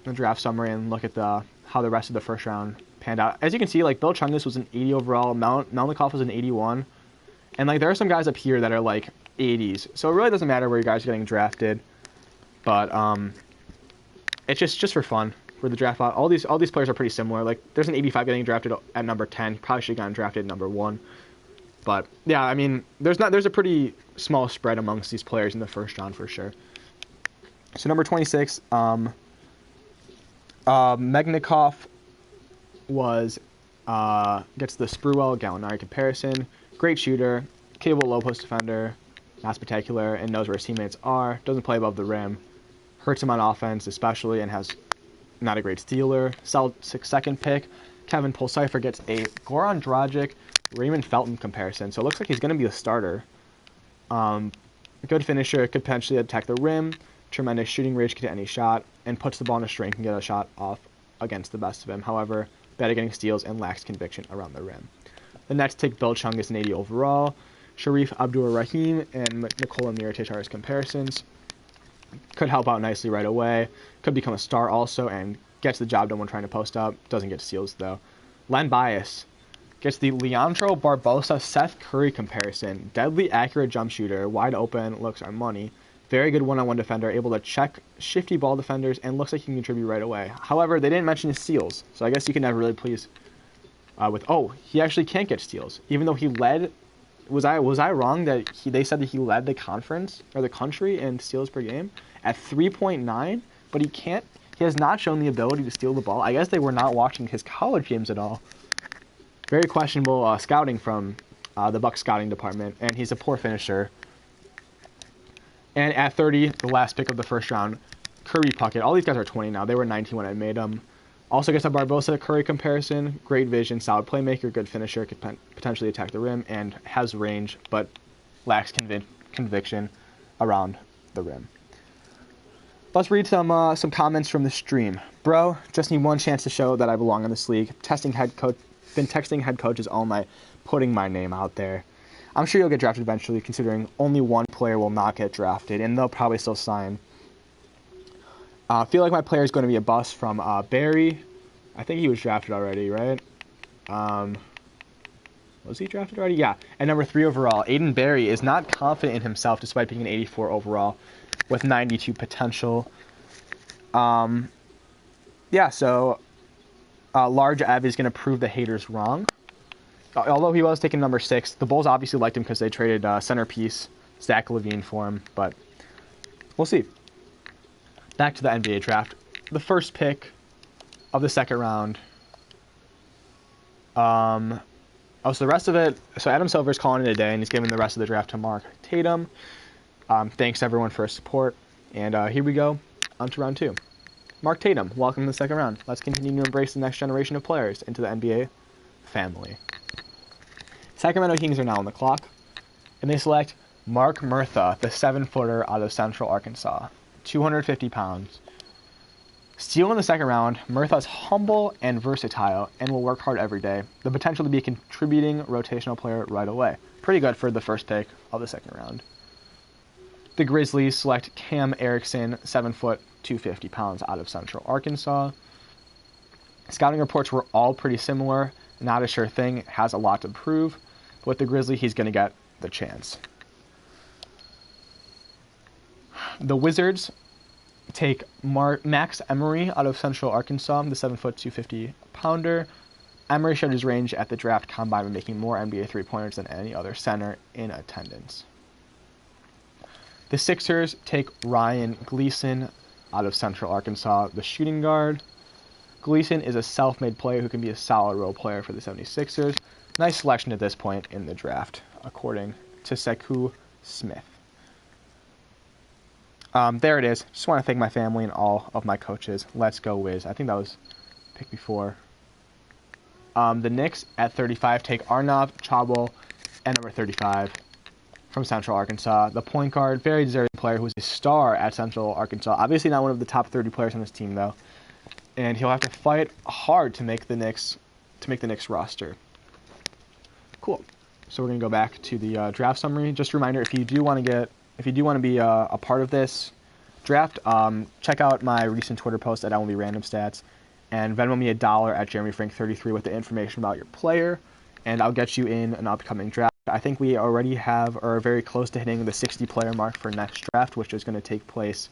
the draft summary and look at how the rest of the first round panned out. As you can see, like, Bill Chungus was an 80 overall, Melnikov was an 81, and like there are some guys up here that are like 80s. So it really doesn't matter where you guys are getting drafted, but it's just for fun for the draft. All these players are pretty similar. Like, there's an 85 getting drafted at number 10. Probably should have gotten drafted at number 1. But yeah, I mean, there's a pretty small spread amongst these players in the first round for sure. So number 26, Megnikov gets the Spruell Gallinari comparison. Great shooter, capable low post defender, not spectacular, and knows where his teammates are. Doesn't play above the rim, hurts him on offense especially, and has not a great stealer. Celtics second pick, Kevin Pulseifer gets a Goran Dragic, Raymond Felton comparison. So it looks like he's going to be a starter. Good finisher, could potentially attack the rim. Tremendous shooting range, can hit any shot, and puts the ball in a string, can get a shot off against the best of him. However, bad at getting steals and lacks conviction around the rim. The Nets take Bill Chungus, an 80 overall. Sharif Abdur-Rahim and Nikola Mirotic are his comparisons. Could help out nicely right away. Could become a star also and gets the job done when trying to post up. Doesn't get steals though. Len Bias gets the Leandro Barbosa Seth Curry comparison. Deadly accurate jump shooter. Wide open. Looks are money. Very good one-on-one defender, able to check shifty ball defenders, and looks like he can contribute right away. However, they didn't mention his steals, so I guess you can never really please with... Oh, he actually can't get steals, even though he led... Was I wrong that they said that he led the conference, or the country, in steals per game at 3.9, but he can't... He has not shown the ability to steal the ball. I guess they were not watching his college games at all. Very questionable scouting from the Bucks scouting department, and he's a poor finisher. And at 30, the last pick of the first round, Curry Puckett. All these guys are 20 now. They were 19 when I made them. Also gets a Barbosa-Curry comparison. Great vision, solid playmaker, good finisher, could potentially attack the rim, and has range, but lacks conviction around the rim. Let's read some comments from the stream. Bro, just need one chance to show that I belong in this league. Been texting head coaches all night, putting my name out there. I'm sure you'll get drafted eventually, considering only one player will not get drafted, and they'll probably still sign. I feel like my player is going to be a bust from Barry. I think he was drafted already, right? Was he drafted already? Yeah. At number 3 overall, Aiden Barry is not confident in himself despite being an 84 overall with 92 potential. Yeah, so Large Ev is going to prove the haters wrong. Although he was taken number 6, the Bulls obviously liked him because they traded centerpiece Zach LaVine for him, but we'll see. Back to the NBA draft. The first pick of the second round. So the rest of it, so Adam Silver's calling it a day, and he's giving the rest of the draft to Mark Tatum. Thanks everyone for his support, and here we go on to round 2. Mark Tatum, welcome to the second round. Let's continue to embrace the next generation of players into the NBA family. Sacramento Kings are now on the clock, and they select Mark Murtha, the 7-footer out of Central Arkansas, 250 pounds. Still in the second round, Murtha's humble and versatile and will work hard every day. The potential to be a contributing rotational player right away. Pretty good for the first pick of the second round. The Grizzlies select Cam Erickson, 7 foot, 250 pounds out of Central Arkansas. Scouting reports were all pretty similar. Not a sure thing, has a lot to prove. But with the Grizzlies, he's going to get the chance. The Wizards take Max Emery out of Central Arkansas, the 7 foot, 250 pounder. Emery showed his range at the draft combine by making more NBA three-pointers than any other center in attendance. The Sixers take Ryan Gleason out of Central Arkansas, the shooting guard. Gleason is a self-made player who can be a solid role player for the 76ers. Nice selection at this point in the draft, according to Sekou Smith. There it is. Just want to thank my family and all of my coaches. Let's go Wiz. I think that was pick before. The Knicks at 35 take Arnav Charbel at number 35 from Central Arkansas. The point guard, very deserving player who was a star at Central Arkansas. Obviously not one of the top 30 players on this team though. And he'll have to fight hard to make the Knicks roster. Cool. So we're gonna go back to the draft summary. Just a reminder, if you do want to be a part of this draft, check out my recent Twitter post at LMB Random Stats and Venmo me $1 at JeremyFrank33 with the information about your player, and I'll get you in an upcoming draft. I think we already have, or are very close to hitting the 60 player mark for next draft, which is going to take place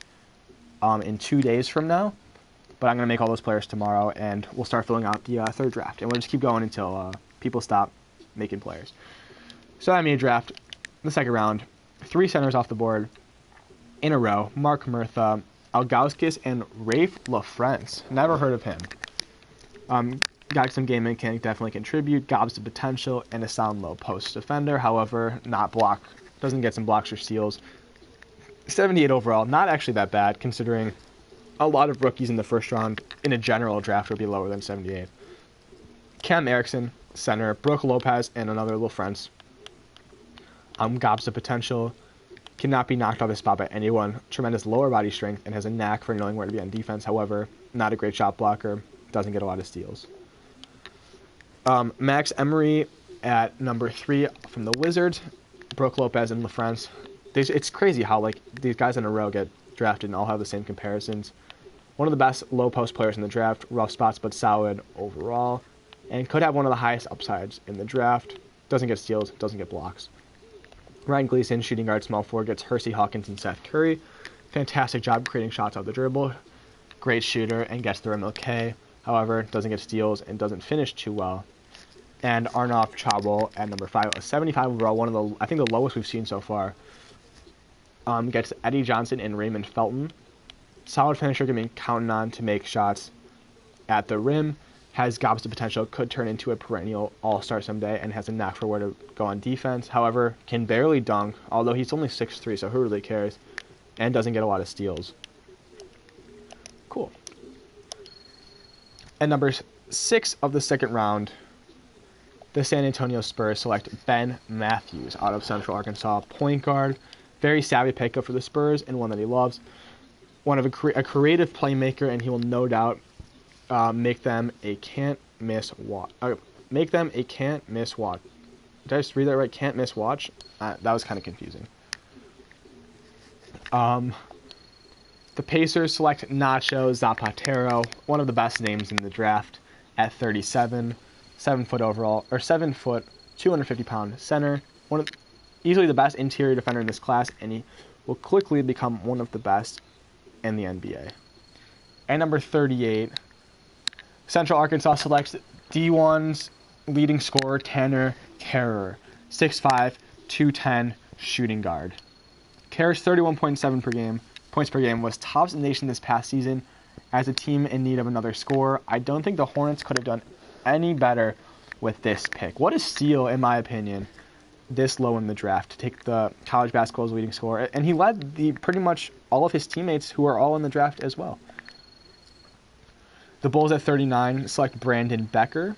in 2 days from now. But I'm going to make all those players tomorrow, and we'll start filling out the third draft. And we'll just keep going until people stop making players. So I made a draft, the second round, 3 centers off the board in a row. Mark Murtha, Algauskas, and Rafe LaFrance. Never heard of him. Got some game mechanic, definitely contribute. Gobs the potential, and a sound low post defender. However, doesn't get some blocks or steals. 78 overall, not actually that bad, considering a lot of rookies in the first round in a general draft would be lower than 78. Cam Erickson, center. Brooke Lopez, and another LaFrance. Gobs the potential. Cannot be knocked off his spot by anyone. Tremendous lower body strength and has a knack for knowing where to be on defense. However, not a great shot blocker. Doesn't get a lot of steals. Max Emery at number 3 from the Wizards. Brooke Lopez and LaFrance. It's crazy how these guys in a row get drafted and all have the same comparisons. One of the best low post players in the draft. Rough spots but solid overall. And could have one of the highest upsides in the draft. Doesn't get steals. Doesn't get blocks. Ryan Gleason, shooting guard, small forward, gets Hersey Hawkins and Seth Curry. Fantastic job creating shots off the dribble. Great shooter and gets the rim okay. However, doesn't get steals and doesn't finish too well. And Arnav Chabal at number 5, a 75 overall, one of the, I think, the lowest we've seen so far. Gets Eddie Johnson and Raymond Felton. Solid finisher, can be counting on to make shots at the rim. Has gobs of potential, could turn into a perennial all-star someday, and has a knack for where to go on defense. However, can barely dunk, although he's only 6'3", so who really cares? And doesn't get a lot of steals. Cool. At number 6 of the second round, the San Antonio Spurs select Ben Matthews out of Central Arkansas, point guard. Very savvy pickup for the Spurs and one that he loves. One of a creative playmaker, and he will no doubt make them a can't miss watch. Make them a can't miss watch. Did I just read that right? Can't miss watch? That was kind of confusing. The Pacers select Nacho Zapatero, one of the best names in the draft, at 37, 7 foot overall, or 7 foot, 250-pound center. Easily the best interior defender in this class, and he will quickly become one of the best in the NBA. At number 38, Central Arkansas selects D1's leading scorer, Tanner Kerrer, 6'5", 210, shooting guard. Kerrer's 31.7 points per game was tops in the nation this past season as a team in need of another scorer. I don't think the Hornets could have done any better with this pick. What a steal, in my opinion, this low in the draft to take the college basketball's leading scorer. And he led pretty much all of his teammates who are all in the draft as well. The Bulls at 39 select Brandon Becker,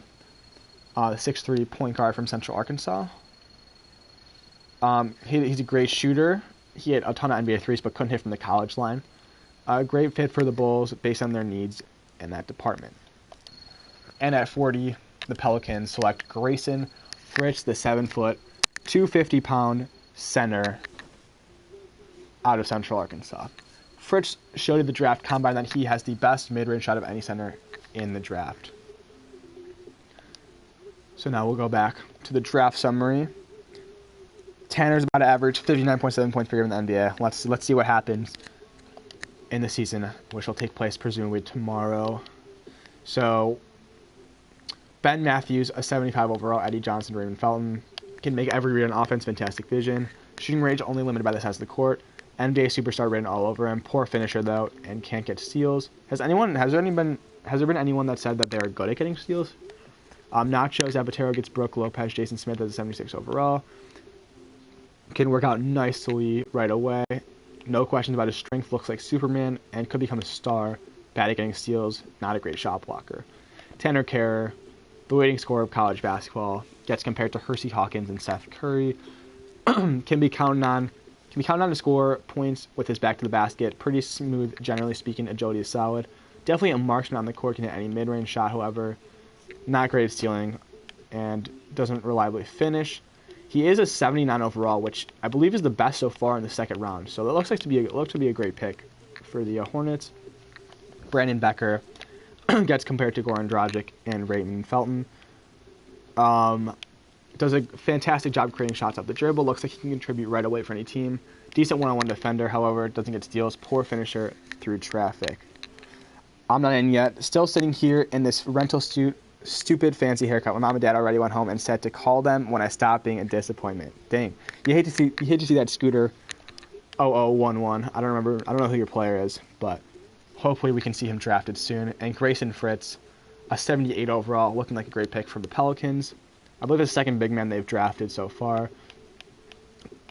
the 6'3" point guard from Central Arkansas. He's a great shooter. He had a ton of NBA threes, but couldn't hit from the college line. A great fit for the Bulls based on their needs in that department. And at 40, the Pelicans select Grayson Fritz, the 7 foot, 250-pound center out of Central Arkansas. Fritz showed at the draft combine that he has the best mid-range shot of any center in the draft. So now we'll go back to the draft summary. Tanner's about to average 59.7 points per game in the NBA. Let's see what happens in the season, which will take place presumably tomorrow. So Ben Matthews, a 75 overall, Eddie Johnson, Raymond Felton, can make every read on offense, fantastic vision. Shooting range only limited by the size of the court. NBA superstar written all over him. Poor finisher though, and can't get steals. Has there been anyone that said that they're good at getting steals? Nacho Zapatero gets Brooke Lopez, Jason Smith as a 76 overall. Can work out nicely right away. No questions about his strength. Looks like Superman and could become a star. Bad at getting steals. Not a great shot blocker. Tanner Kerrer, the leading scorer of college basketball, gets compared to Hersey Hawkins and Seth Curry. Can be counted on to score points with his back to the basket. Pretty smooth, generally speaking. Agility is solid. Definitely a marksman on the court. Can hit any mid-range shot, however. Not great at stealing and doesn't reliably finish. He is a 79 overall, which I believe is the best so far in the second round. So it looks to be a great pick for the Hornets. Brandon Becker gets compared to Goran Dragic and Raymond Felton. Does a fantastic job creating shots off the dribble. Looks like he can contribute right away for any team. Decent one-on-one defender, however, doesn't get steals. Poor finisher through traffic. I'm not in yet. Still sitting here in this rental suit. Stupid fancy haircut. My mom and dad already went home and said to call them when I stopped being a disappointment. Dang. You hate to see that Scooter 0011. I don't know who your player is, but hopefully we can see him drafted soon. And Grayson Fritz, a 78 overall, looking like a great pick for the Pelicans. I believe the second big man they've drafted so far.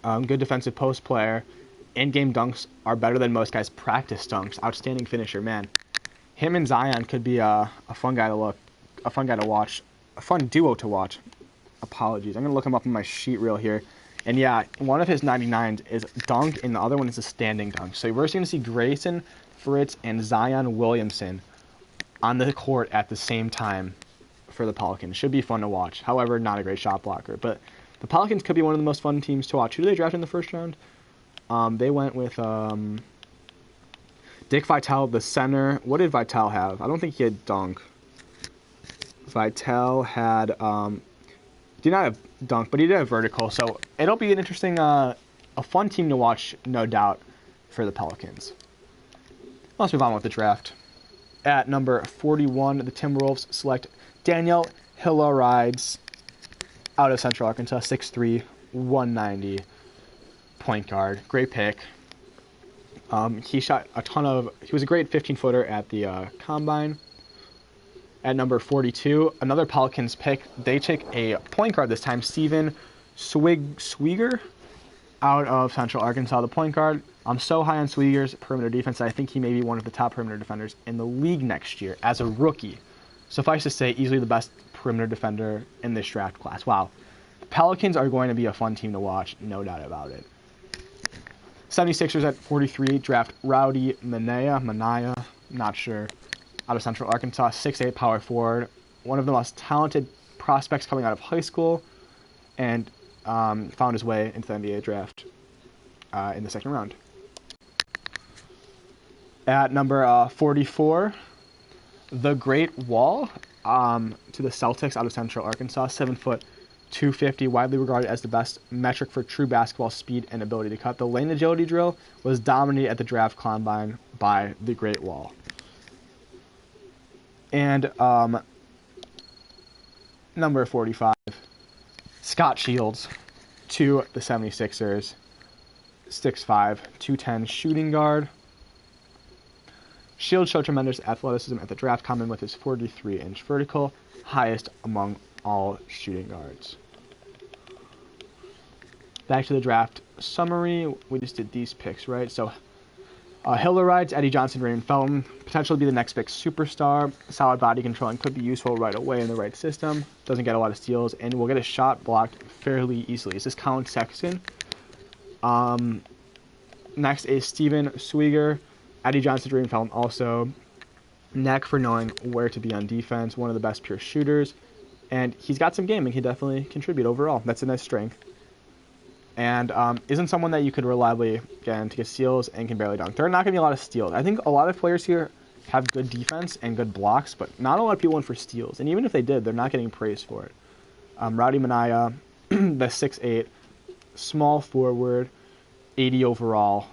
Good defensive post player. In-game dunks are better than most guys' practice dunks. Outstanding finisher, man. Him and Zion could be a fun guy to watch, a fun duo to watch. Apologies. I'm going to look him up on my sheet reel here. And yeah, one of his 99s is dunk, and the other one is a standing dunk. So we're going to see Grayson Fritz and Zion Williamson on the court at the same time for the Pelicans. Should be fun to watch. However, not a great shot blocker. But the Pelicans could be one of the most fun teams to watch. Who did they draft in the first round? They went with Dick Vitale, the center. What did Vitale have? I don't think he had dunk. Vitale had Did not have dunk, but he did have vertical. So it'll be an interesting, a fun team to watch, no doubt, for the Pelicans. Let's move on with the draft. At number 41, the Timberwolves select Daniel Hillarides out of Central Arkansas, 6'3", 190, point guard. Great pick. He shot a ton of... He was a great 15-footer at the Combine. At number 42, another Pelicans pick. They take a point guard this time, Steven Swigger, out of Central Arkansas, the point guard. I'm so high on Swigger's perimeter defense that I think he may be one of the top perimeter defenders in the league next year as a rookie. Suffice to say, easily the best perimeter defender in this draft class. Wow. The Pelicans are going to be a fun team to watch, no doubt about it. 76ers at 43 draft Rowdy Manaya, not sure, out of Central Arkansas, 6'8", power forward, one of the most talented prospects coming out of high school, and found his way into the NBA draft in the second round. At number 44, the Great Wall to the Celtics out of Central Arkansas, 7 foot, 250, widely regarded as the best metric for true basketball speed and ability to cut. The lane agility drill was dominated at the draft combine by the Great Wall. And number 45, Scott Shields to the 76ers, 6'5", 210 shooting guard. Shields showed tremendous athleticism at the draft combine with his 43-inch vertical, highest among all shooting guards. Back to the draft summary. We just did these picks, right? So Hillarides, Eddie Johnson, Raymond Felton, potential to be the next big superstar. Solid body control and could be useful right away in the right system. Doesn't get a lot of steals and will get a shot blocked fairly easily. Is this Colin Sexton? Next is Steven Swigger, Eddie Johnson, Raymond Felton also. Neck for knowing where to be on defense. One of the best pure shooters. And he's got some game and can definitely contribute overall. That's a nice strength. And isn't someone that you could reliably get in to get steals and can barely dunk. There are not going to be a lot of steals. I think a lot of players here have good defense and good blocks, but not a lot of people went for steals. And even if they did, they're not getting praised for it. Rowdy Manaya, the 6'8", small forward, 80 overall.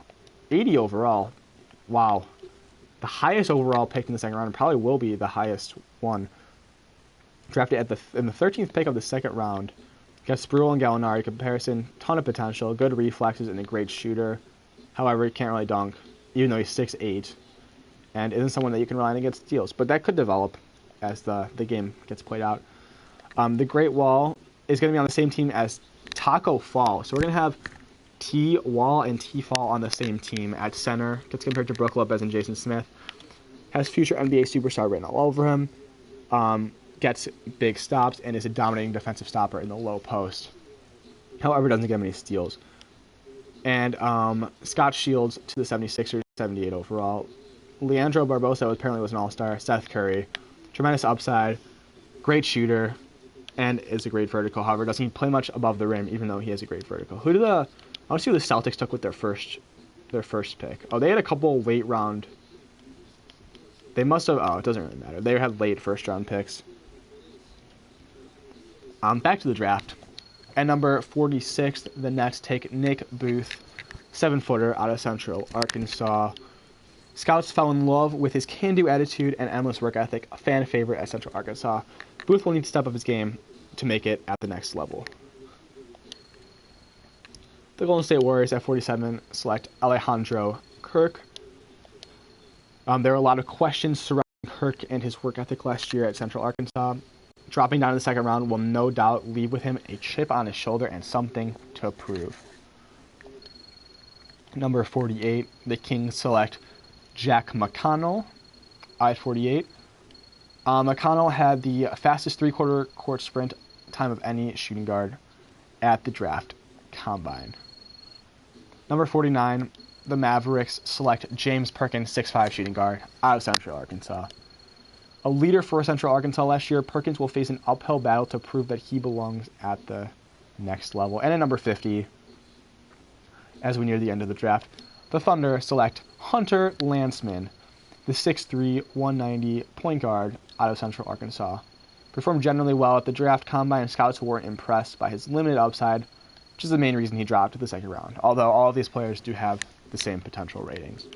80 overall. Wow. The highest overall pick in the second round, and probably will be the highest one. Drafted in the 13th pick of the second round. Got Spruill and Gallinari comparison, ton of potential, good reflexes, and a great shooter. However, he can't really dunk, even though he's 6'8", and isn't someone that you can rely on against steals. But that could develop as the game gets played out. The Great Wall is going to be on the same team as Taco Fall. So we're going to have T. Wall and T. Fall on the same team at center. Gets compared to Brook Lopez and Jason Smith. Has future NBA superstar written all over him. Gets big stops and is a dominating defensive stopper in the low post. However, doesn't get many steals. And Scott Shields to the 76ers, 78 overall. Leandro Barbosa apparently was an all-star. Seth Curry, tremendous upside, great shooter, and is a great vertical. However, doesn't play much above the rim, even though he has a great vertical. I want to see who the Celtics took with their first pick. Oh, they had a couple late round. They must have. Oh, it doesn't really matter. They had late first round picks. Back to the draft. At number 46, the Nets take Nick Booth, 7-footer out of Central Arkansas. Scouts fell in love with his can-do attitude and endless work ethic, a fan favorite at Central Arkansas. Booth will need to step up his game to make it at the next level. The Golden State Warriors at 47 select Alejandro Kirk. There are a lot of questions surrounding Kirk and his work ethic last year at Central Arkansas. Dropping down in the second round will no doubt leave with him a chip on his shoulder and something to prove. Number 48, the Kings select Jack McConnell at 48. McConnell had the fastest three-quarter court sprint time of any shooting guard at the draft combine. Number 49, the Mavericks select James Perkins, 6'5" shooting guard out of Central Arkansas. A leader for Central Arkansas last year, Perkins will face an uphill battle to prove that he belongs at the next level. And at number 50, as we near the end of the draft, the Thunder select Hunter Landsman, the 6'3", 190 point guard out of Central Arkansas. Performed generally well at the draft combine, and scouts weren't impressed by his limited upside, which is the main reason he dropped to the second round, although all of these players do have the same potential ratings.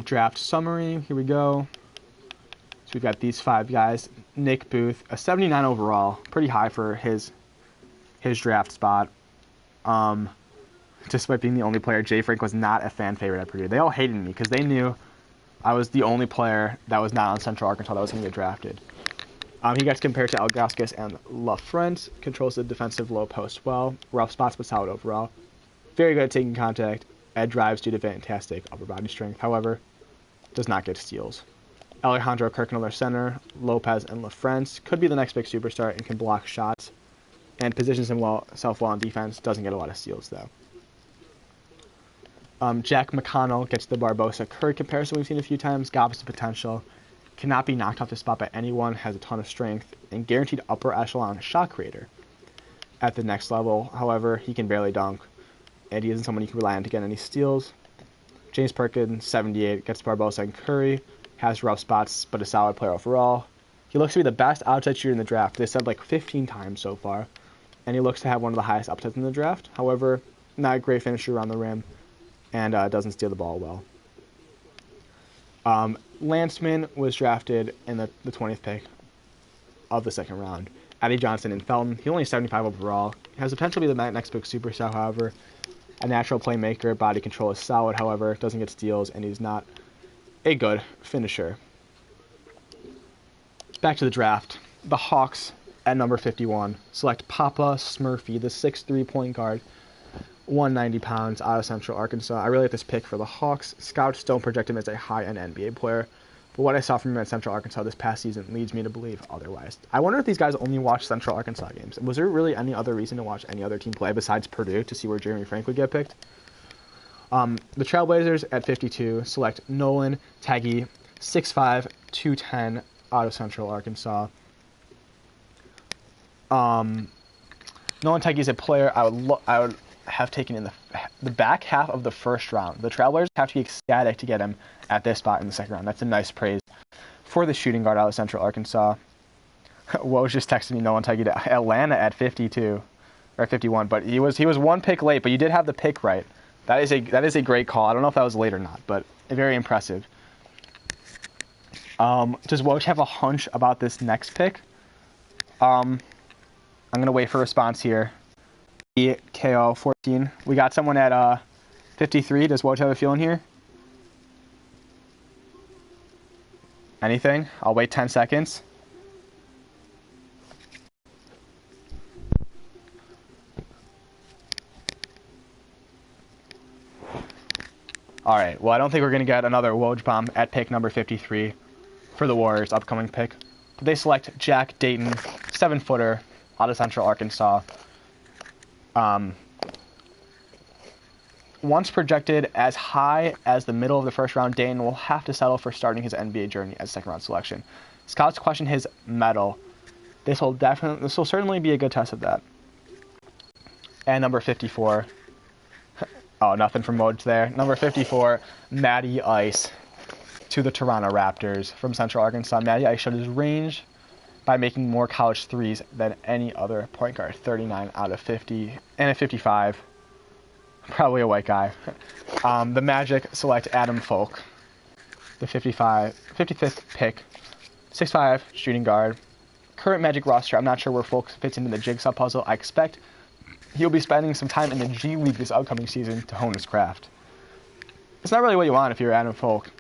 Draft summary, here we go. So we've got these 5 guys. Nick Booth, a 79 overall, pretty high for his draft spot. Despite being the only player, Jay Frank was not a fan favorite at Purdue. They all hated me because they knew I was the only player that was not on Central Arkansas that was going to get drafted. He gets compared to Algauskas and LaFrent, controls the defensive low post well, rough spots but solid overall. Very good at taking contact, edge drives due to fantastic upper body strength, however, does not get steals. Alejandro Kirkendall, center, Lopez and LaFrent could be the next big superstar and can block shots, and positions himself well on defense, doesn't get a lot of steals though. Jack McConnell gets the Barbosa-Curry comparison we've seen a few times, got opposite potential, cannot be knocked off the spot by anyone, has a ton of strength, and guaranteed upper echelon shot creator. At the next level, however, he can barely dunk, and he isn't someone you can rely on to get any steals. James Perkins, 78, gets Barbosa and Curry, has rough spots, but a solid player overall. He looks to be the best outside shooter in the draft. They said like 15 times so far, and he looks to have one of the highest upsides in the draft. However, not a great finisher around the rim, and doesn't steal the ball well. Lanceman was drafted in the 20th pick of the second round. Addie Johnson and Felton. He only has 75 overall. Has the potential to be the next big superstar, however. A natural playmaker. Body control is solid, however. Doesn't get steals, and he's not a good finisher. Back to the draft. The Hawks at number 51 select Papa Smurfy, the 6'3" point guard, 190 pounds, out of Central Arkansas. I really like this pick for the Hawks. Scouts don't project him as a high-end NBA player, but what I saw from him at Central Arkansas this past season leads me to believe otherwise. I wonder if these guys only watch Central Arkansas games. Was there really any other reason to watch any other team play besides Purdue to see where Jeremy Frank would get picked? The Trailblazers at 52 select Nolan Taggy, 6'5", 210, out of Central Arkansas. Nolan Taggy is a player I would have taken in the back half of the first round. The Trailblazers have to be ecstatic to get him at this spot in the second round. That's a nice praise for the shooting guard out of Central Arkansas. Woj just texted me Nolan Taggy to Atlanta at 52 or 51, but he was one pick late, but you did have the pick right. That is a great call. I don't know if that was late or not, but very impressive. Does Woj have a hunch about this next pick? I'm gonna wait for a response here. KO 14. We got someone at 53. Does Woj have a feeling here? Anything? I'll wait 10 seconds. All right. Well, I don't think we're going to get another Woj bomb at pick number 53 for the Warriors' upcoming pick. But they select Jack Dayton, 7-footer, out of Central Arkansas. Once projected as high as the middle of the first round, Dayton will have to settle for starting his NBA journey as a second-round selection. Scouts question his mettle. This will certainly be a good test of that. And number 54. Oh, nothing from Woj there. Number 54, Matty Ice to the Toronto Raptors from Central Arkansas. Matty Ice showed his range by making more college threes than any other point guard. 39 out of 50 and a 55. Probably a white guy. The Magic select Adam Folk, the 55th pick. 6'5", shooting guard. Current Magic roster, I'm not sure where Folk fits into the jigsaw puzzle. I expect he'll be spending some time in the G League this upcoming season to hone his craft. It's not really what you want if you're Adam Folk,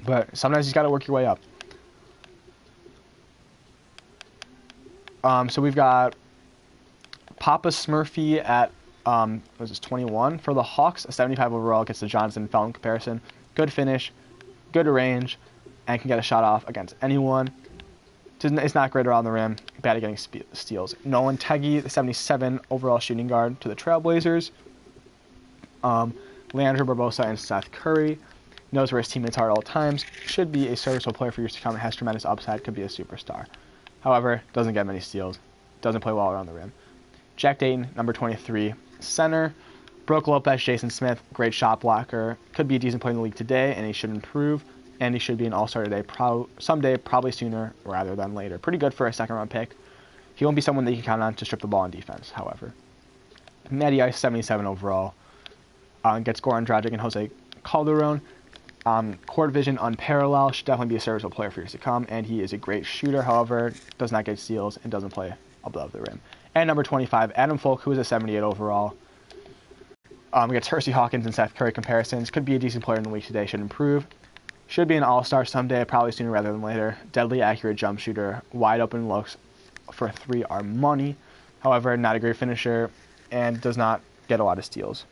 but sometimes you got to work your way up. So we've got Papa Smurfy at 21 for the Hawks. A 75 overall, gets the Johnson Felton comparison. Good finish, good range, and can get a shot off against anyone. It's not great around the rim, bad at getting steals. Nolan Taggy, the 77 overall shooting guard to the Trailblazers. Leandro Barbosa and Seth Curry. Knows where his teammates are at all times. Should be a serviceable player for years to come. Has tremendous upside. Could be a superstar. However, doesn't get many steals. Doesn't play well around the rim. Jack Dayton, number 23, center. Brooke Lopez, Jason Smith, great shot blocker. Could be a decent player in the league today, and he should improve. and he should be an all-star today, someday, probably sooner rather than later. Pretty good for a second-round pick. He won't be someone that you can count on to strip the ball on defense, however. Matty Ice, 77 overall. Gets Goran Dragic and Jose Calderon. Court vision unparalleled. Should definitely be a serviceable player for years to come, and he is a great shooter, however, does not get steals and doesn't play above the rim. And number 25, Adam Folk, who is a 78 overall. Gets Hersey Hawkins and Seth Curry comparisons. Could be a decent player in the league today. Should improve. Should be an all-star someday, probably sooner rather than later. Deadly accurate jump shooter. Wide open looks for 3 are money. However, not a great finisher and does not get a lot of steals.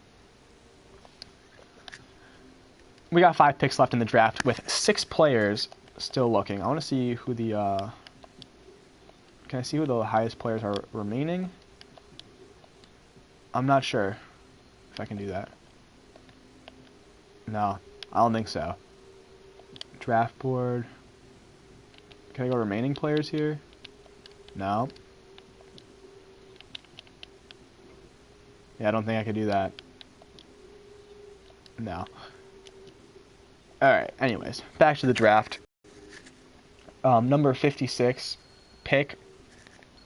We got 5 picks left in the draft with 6 players still looking. I want to see who the... Can I see who the highest players are remaining? I'm not sure if I can do that. No, I don't think so. Draft board. Can I go remaining players here? No. Yeah, I don't think I could do that. No. Alright, anyways. Back to the draft. Number 56 pick.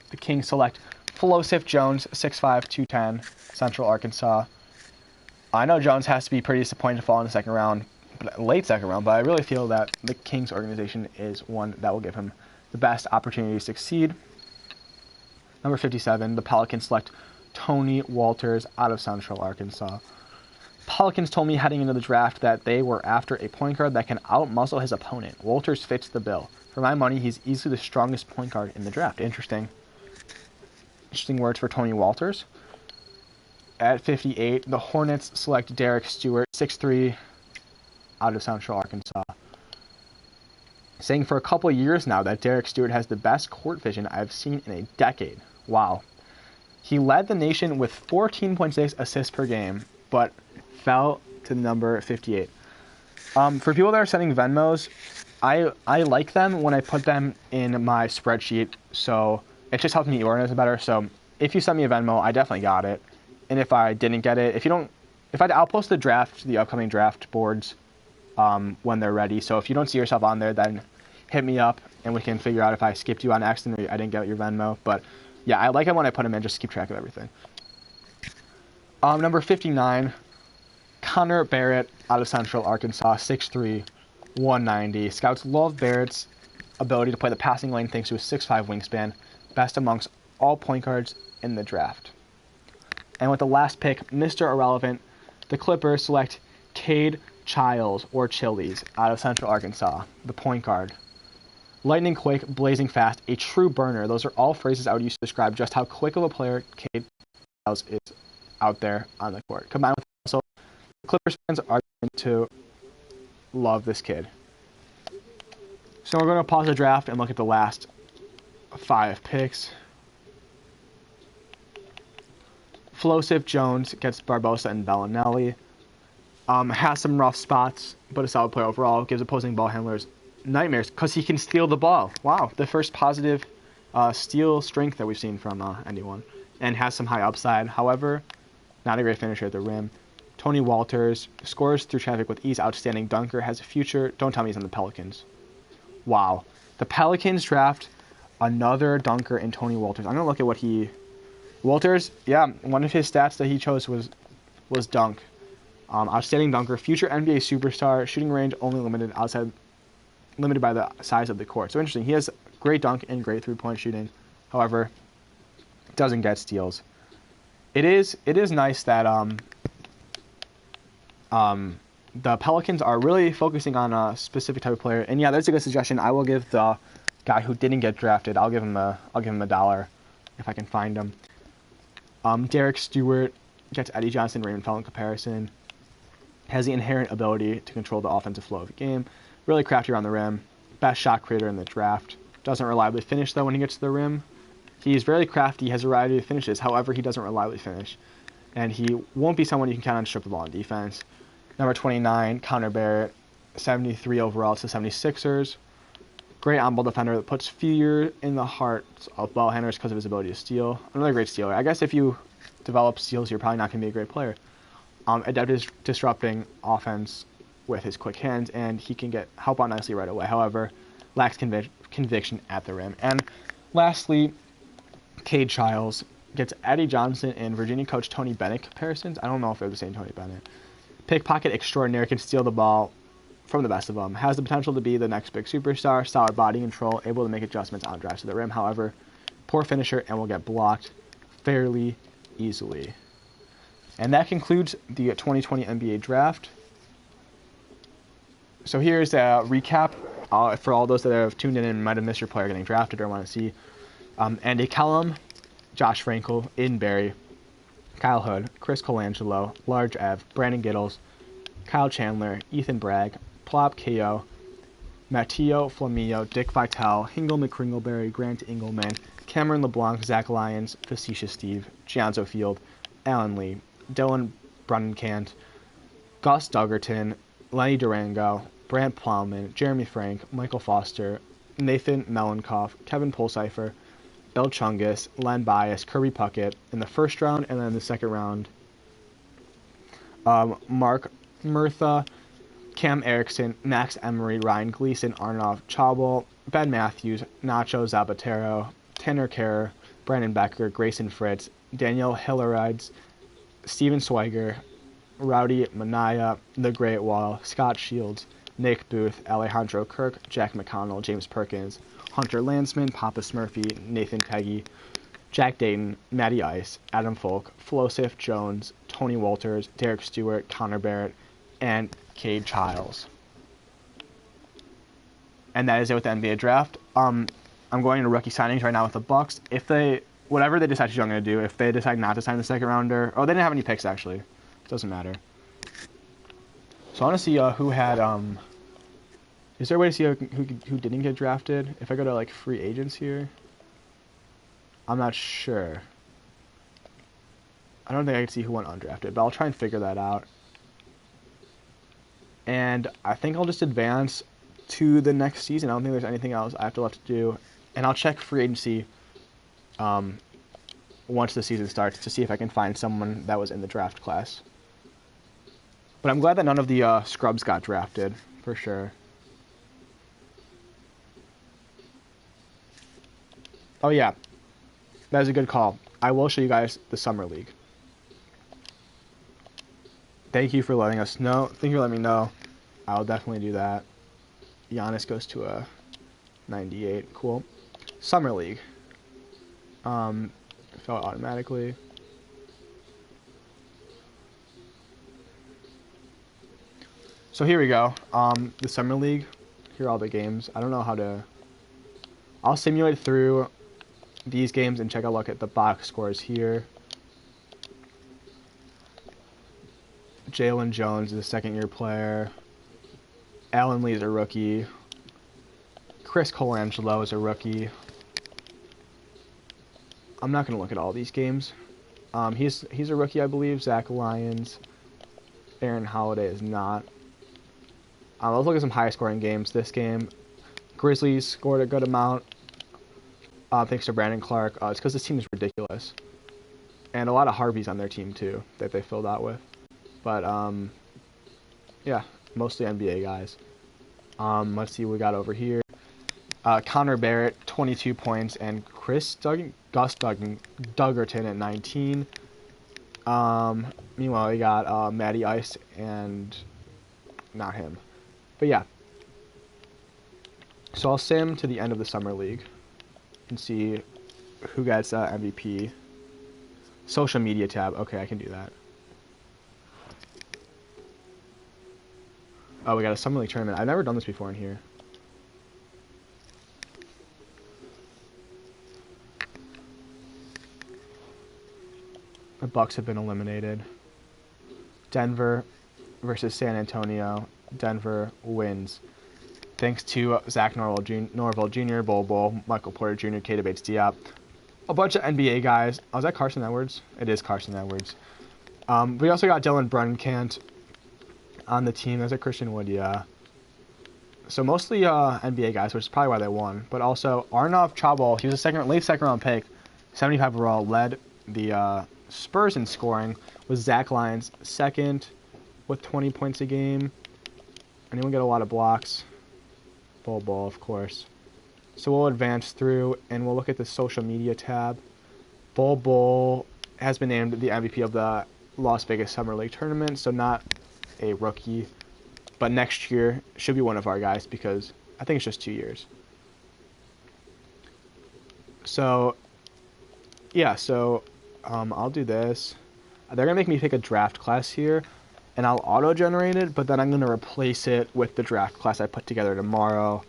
The Kings select Flosif Jones, 6'5", 210, Central Arkansas. I know Jones has to be pretty disappointed to fall in the second round, late second round, but I really feel that the Kings organization is one that will give him the best opportunity to succeed. Number 57, the Pelicans select Tony Walters out of Central Arkansas. Pelicans told me heading into the draft that they were after a point guard that can out-muscle his opponent. Walters fits the bill. For my money, he's easily the strongest point guard in the draft. Interesting words for Tony Walters. At 58, the Hornets select Derek Stewart, 6'3", out of Central Arkansas. Saying for a couple of years now that Derek Stewart has the best court vision I've seen in a decade. Wow. He led the nation with 14.6 assists per game, but fell to number 58. For people that are sending Venmos, I like them when I put them in my spreadsheet, so it just helps me organize it better. So if you send me a Venmo, I definitely got it. And if I didn't get it, I'll post the upcoming draft boards when they're ready. So if you don't see yourself on there, then hit me up and we can figure out if I skipped you on accident or I didn't get your Venmo. But yeah, I like it when I put them in just to keep track of everything. Number 59, Connor Barrett out of Central Arkansas, 6'3", 190. Scouts love Barrett's ability to play the passing lane thanks to his 6'5" wingspan, best amongst all point guards in the draft. And with the last pick, Mr. Irrelevant, the Clippers select Cade Childs, or Chili's, out of Central Arkansas, the point guard. Lightning quick, blazing fast, a true burner. Those are all phrases I would use to describe just how quick of a player Cade Childs is out there on the court. Combined with also, the Clippers fans are going to love this kid. So we're going to pause the draft and look at the last 5 picks. Flosif Jones gets Barbosa and Bellinelli. Has some rough spots, but a solid player overall. Gives opposing ball handlers nightmares because he can steal the ball. Wow, the first positive steal strength that we've seen from anyone. And has some high upside. However, not a great finisher at the rim. Tony Walters scores through traffic with ease. Outstanding dunker. Has a future. Don't tell me he's on the Pelicans. Wow. The Pelicans draft another dunker in Tony Walters. I'm going to look at what he... Walters, yeah, one of his stats that he chose was dunk. Outstanding dunker, future NBA superstar, shooting range only limited by the size of the court. So interesting. He has great dunk and great three-point shooting. However, doesn't get steals. It is nice that the Pelicans are really focusing on a specific type of player. And yeah, that's a good suggestion. I will give the guy who didn't get drafted. I'll give him $1 if I can find him. Derek Stewart gets Eddie Johnson, Raymond Felton comparison. Has the inherent ability to control the offensive flow of the game. Really crafty around the rim. Best shot creator in the draft. Doesn't reliably finish, though, when he gets to the rim. He's very crafty, has a variety of finishes. However, he doesn't reliably finish. And he won't be someone you can count on to strip the ball on defense. Number 29, Connor Barrett. 73 overall to 76ers. Great on-ball defender that puts fear in the hearts of ball handlers because of his ability to steal. Another great stealer. I guess if you develop steals, you're probably not going to be a great player. Adept at disrupting offense with his quick hands, and he can get help out nicely right away. However, lacks conviction at the rim. And lastly, Cade Childs gets Eddie Johnson and Virginia coach Tony Bennett comparisons. I don't know if they're the same Tony Bennett. Pickpocket extraordinaire, can steal the ball from the best of them. Has the potential to be the next big superstar. Solid body control, able to make adjustments on drives to the rim. However, poor finisher and will get blocked fairly easily. And that concludes the 2020 NBA Draft. So here's a recap for all those that have tuned in and might have missed your player getting drafted or want to see. Andy Kellum, Josh Frankel, Aiden Berry, Kyle Hood, Chris Colangelo, Large Ev, Brandon Giddles, Kyle Chandler, Ethan Bragg, Plop Ko, Matteo Flamio, Dick Vitale, Hingle McCringleberry, Grant Engelman, Cameron LeBlanc, Zach Lyons, Facetious Steve, Gianzo Field, Alan Lee, Dylan Brunnenkant, Gus Duggerton, Lenny Durango, Brant Plowman, Jeremy Frank, Michael Foster, Nathan Melankoff, Kevin Pulseifer, Bill Chungus, Len Bias, Kirby Puckett in the first round, and then in the second round, Mark Murtha, Cam Erickson, Max Emery, Ryan Gleason, Arnav Chabal, Ben Matthews, Nacho Zapatero, Tanner Kerr, Brandon Becker, Grayson Fritz, Daniel Hillerides, Steven Swiger, Rowdy Manaya, The Great Wall, Scott Shields, Nick Booth, Alejandro Kirk, Jack McConnell, James Perkins, Hunter Landsman, Papa Smurfy, Nathan Teggy, Jack Dayton, Matty Ice, Adam Folk, Flosif Jones, Tony Walters, Derek Stewart, Connor Barrett, and Cade Childs. And that is it with the NBA Draft. I'm going into rookie signings right now with the Bucks. If they, whatever they decide to do, I'm going to do. If they decide not to sign the second rounder, they didn't have any picks actually. It doesn't matter. So I want to see who had. Is there a way to see who didn't get drafted? If I go to like free agents here, I'm not sure. I don't think I can see who went undrafted, but I'll try and figure that out. And I think I'll just advance to the next season. I don't think there's anything else I have to left to do. And I'll check free agency once the season starts to see if I can find someone that was in the draft class. But I'm glad that none of the scrubs got drafted, for sure. Oh yeah, that is a good call. I will show you guys the Summer League. Thank you for letting us know. Thank you for letting me know. I'll definitely do that. Giannis goes to a 98. Cool. Summer League. Fell automatically. So here we go. The Summer League. Here are all the games. I don't know how to. I'll simulate through these games and check a look at the box scores here. Jalen Jones is a second-year player. Alan Lee is a rookie. Chris Colangelo is a rookie. I'm not going to look at all these games. He's a rookie, I believe. Zach Lyons. Aaron Holiday is not. Let's look at some high-scoring games. This game, Grizzlies scored a good amount. Thanks to Brandon Clark. It's because this team is ridiculous. And a lot of Harveys on their team, too, that they filled out with. But, yeah, mostly NBA guys. Let's see what we got over here. Connor Barrett, 22 points, and Gus Duggerton at 19. Meanwhile, we got Matty Ice and not him. But, yeah. So I'll sim to the end of the Summer League and see who gets MVP. Social media tab. Okay, I can do that. Oh, we got a Summer League tournament. I've never done this before in here. The Bucks have been eliminated. Denver versus San Antonio. Denver wins. Thanks to Zach Norville Jr., Bol, Michael Porter Jr., Keita Bates-Diop. A bunch of NBA guys. Oh, is that Carson Edwards? It is Carson Edwards. We also got Dylan Brunnenkant on the team. There's a Christian Wood, yeah. So mostly NBA guys, which is probably why they won. But also Arnav Chabal, he was a late second round pick, 75 overall, led the Spurs in scoring, with Zach Lyons second with 20 points a game. Anyone get a lot of blocks? Bol, of course. So we'll advance through, and we'll look at the social media tab. Bol has been named the MVP of the Las Vegas Summer League tournament, so not a rookie, but next year should be one of our guys because I think it's just 2 years. So, yeah, so I'll do this. They're going to make me pick a draft class here, and I'll auto-generate it, but then I'm going to replace it with the draft class I put together tomorrow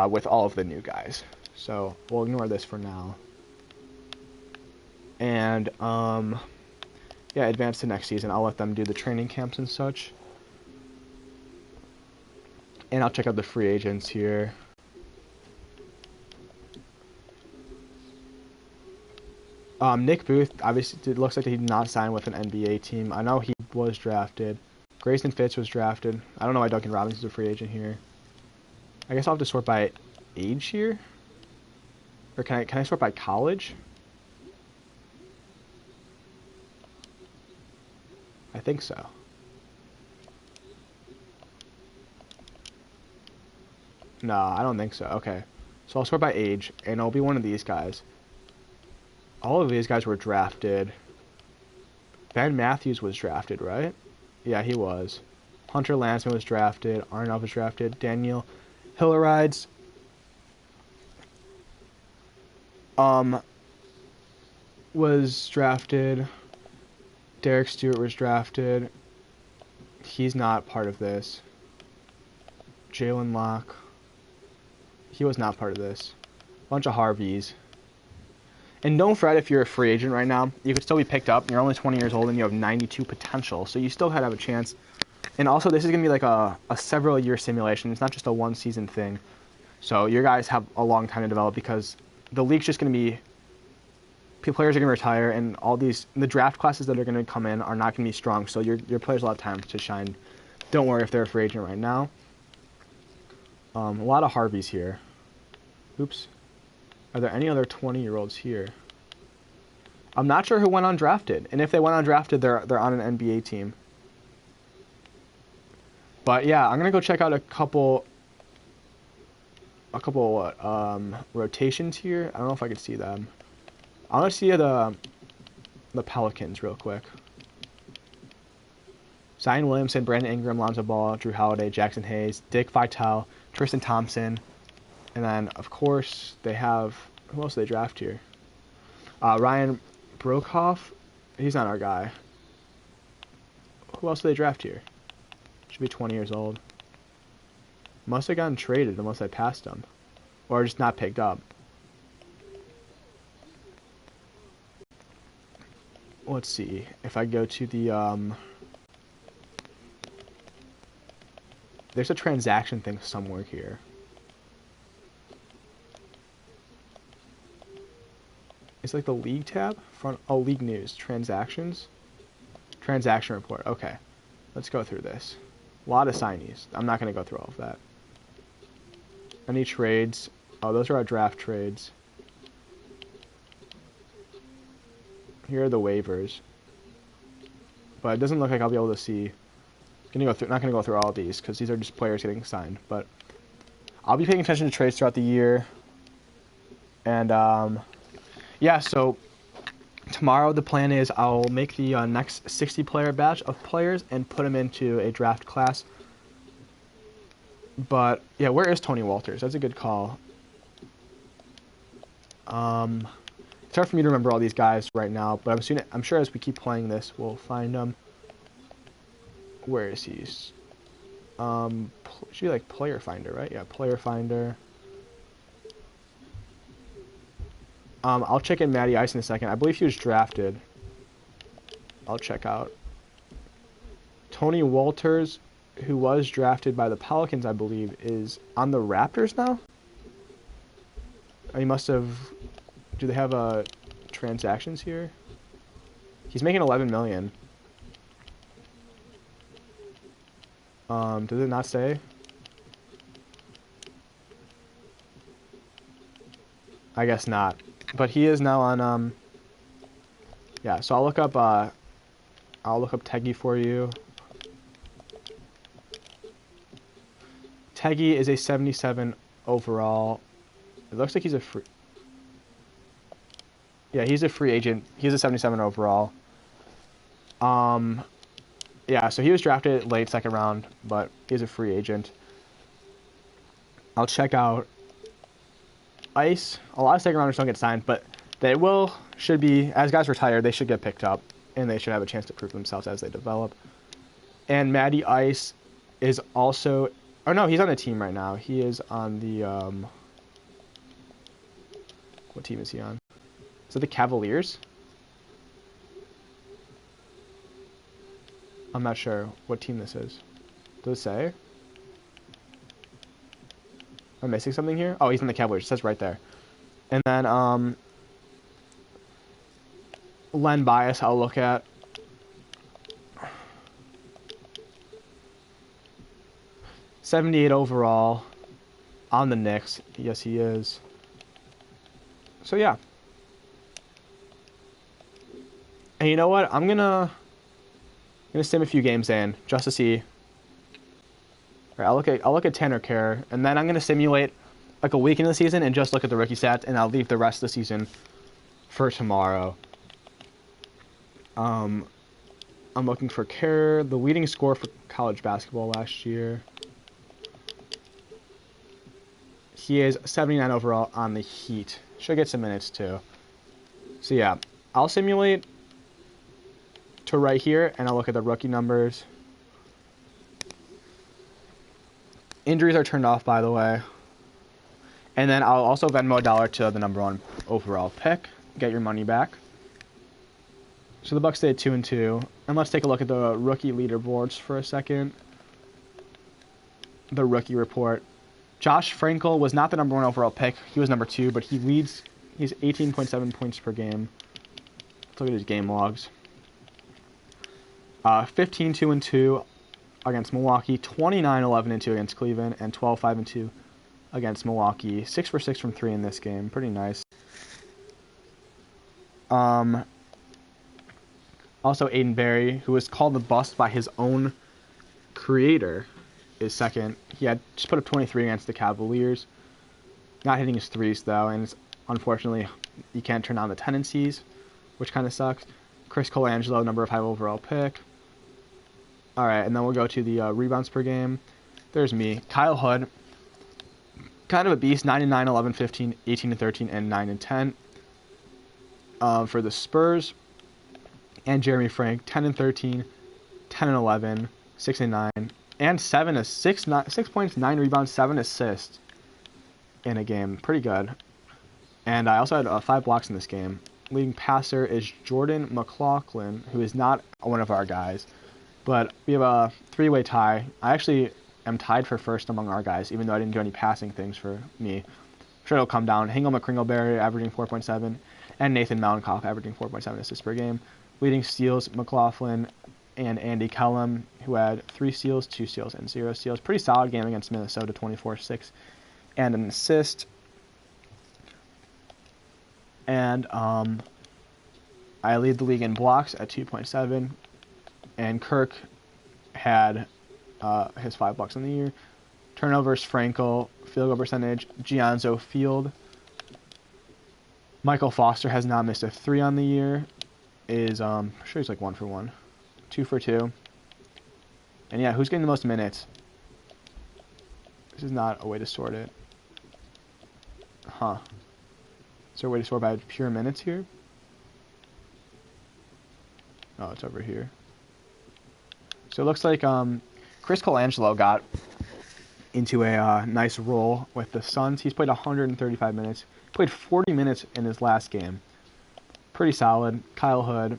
with all of the new guys. So we'll ignore this for now. And, yeah, advance to next season. I'll let them do the training camps and such. And I'll check out the free agents here. Nick Booth, obviously, it looks like he did not sign with an NBA team. I know he was drafted. Grayson Fitz was drafted. I don't know why Duncan Robinson's a free agent here. I guess I'll have to sort by age here? Or can I sort by college? I think so. No, I don't think so. Okay. So I'll sort by age, and it'll be one of these guys. All of these guys were drafted. Ben Matthews was drafted, right? Yeah, he was. Hunter Lansman was drafted. Arnott was drafted. Daniel Hillerides. Was drafted. Derek Stewart was drafted. He's not part of this. Jalen Locke. He was not part of this. Bunch of Harveys. And don't fret if you're a free agent right now. You could still be picked up. You're only 20 years old and you have 92 potential. So you still have a chance. And also, this is going to be like a several-year simulation. It's not just a one-season thing. So your guys have a long time to develop because the league's just going to be... Players are going to retire, and all the draft classes that are going to come in are not going to be strong. So your players will have time to shine. Don't worry if they're a free agent right now. A lot of Harveys here. Oops. Are there any other 20-year-olds here? I'm not sure who went undrafted. And if they went undrafted, they're on an NBA team. But yeah, I'm gonna go check out a couple rotations here. I don't know if I can see them. I want to see the Pelicans real quick. Zion Williamson, Brandon Ingram, Lonzo Ball, Drew Holiday, Jackson Hayes, Dick Vitale, Tristan Thompson. And then, of course, they have... Who else did they draft here? Ryan Broekhoff. He's not our guy. Who else did they draft here? Should be 20 years old. Must have gotten traded unless I passed him. Or just not picked up. Let's see. If I go to the... There's a transaction thing somewhere here. It's like the league tab. League news. Transactions. Transaction report. Okay. Let's go through this. A lot of signees. I'm not going to go through all of that. Any trades? Oh, those are our draft trades. Here are the waivers. But it doesn't look like I'll be able to see. Not going to go through all of these because these are just players getting signed. But I'll be paying attention to trades throughout the year. And yeah, so tomorrow the plan is I'll make the next 60-player batch of players and put them into a draft class. But yeah, where is Tony Walters? That's a good call. It's hard for me to remember all these guys right now, but I'm sure as we keep playing this, we'll find them. Where is he? Should be like Player Finder, right? Yeah, Player Finder. I'll check in Matty Ice in a second. I believe he was drafted. I'll check out. Tony Walters, who was drafted by the Pelicans, I believe, is on the Raptors now? He must have... Do they have transactions here? He's making $11 million. Does it not say? I guess not. But he is now on, yeah, so I'll look up Teggy for you. Teggy is a 77 overall. It looks like he's a free... Yeah, he's a free agent. He's a 77 overall. Yeah, so he was drafted late second round, but he's a free agent. I'll check out Ice. A lot of second rounders don't get signed, but they should be, as guys retire, they should get picked up, and they should have a chance to prove themselves as they develop. And Matty Ice is also... Oh, no, he's on the team right now. He is on the... What team is he on? Is it the Cavaliers? I'm not sure what team this is. Does it say? Am I missing something here? Oh, he's on the Cavaliers. It says right there. And then, Len Bias, I'll look at. '78 overall on the Knicks. Yes, he is. So, yeah. And you know what? I'm gonna sim a few games in just to see. Right, I'll look at Tanner Kerr, and then I'm gonna simulate like a week into the season and just look at the rookie stats, and I'll leave the rest of the season for tomorrow. I'm looking for Kerr, the leading scorer for college basketball last year. He is 79 overall on the Heat. Should get some minutes too. So yeah, I'll simulate to right here, and I'll look at the rookie numbers. Injuries are turned off, by the way. And then I'll also Venmo $1 to the #1 overall pick. Get your money back. So the Bucks stay at 2-2. And let's take a look at the rookie leaderboards for a second. The rookie report. Josh Frankel was not the #1 overall pick. He was #2, but he leads. He's 18.7 points per game. Let's look at his game logs. 15-2-2 against Milwaukee, 29-11-2 against Cleveland, and 12-5-2 against Milwaukee. 6 for 6 from 3 in this game. Pretty nice. Also, Aiden Berry, who was called the bust by his own creator, is second. He had just put up 23 against the Cavaliers. Not hitting his threes, though, and it's, unfortunately, you can't turn on the tendencies, which kind of sucks. Chris Colangelo, #5 overall pick. All right, and then we'll go to the rebounds per game. There's me. Kyle Hood, kind of a beast, 9-9, 11-15, 18-13, and 9-10 for the Spurs. And Jeremy Frank, 10-13, 10-11, 6-9, and 6 points, 9 rebounds, 7 assists in a game. Pretty good. And I also had 5 blocks in this game. Leading passer is Jordan McLaughlin, who is not one of our guys. But we have a 3-way tie. I actually am tied for first among our guys, even though I didn't do any passing things for me. I'm sure it'll come down. Hingle McCringleberry averaging 4.7, and Nathan Malenkov averaging 4.7 assists per game. Leading steals, McLaughlin and Andy Kellum, who had 3 steals, 2 steals, and 0 steals. Pretty solid game against Minnesota, 24-6, and an assist. And I lead the league in blocks at 2.7. And Kirk had his 5 blocks in the year. Turnovers, Frankel. Field goal percentage, Gianzo Field. Michael Foster has not missed a 3 on the year. I'm sure he's like 1 for 1. 2 for 2. And yeah, who's getting the most minutes? This is not a way to sort it. Huh. Is there a way to sort by pure minutes here? Oh, it's over here. So it looks like Chris Colangelo got into a nice role with the Suns. He's played 135 minutes. Played 40 minutes in his last game. Pretty solid. Kyle Hood,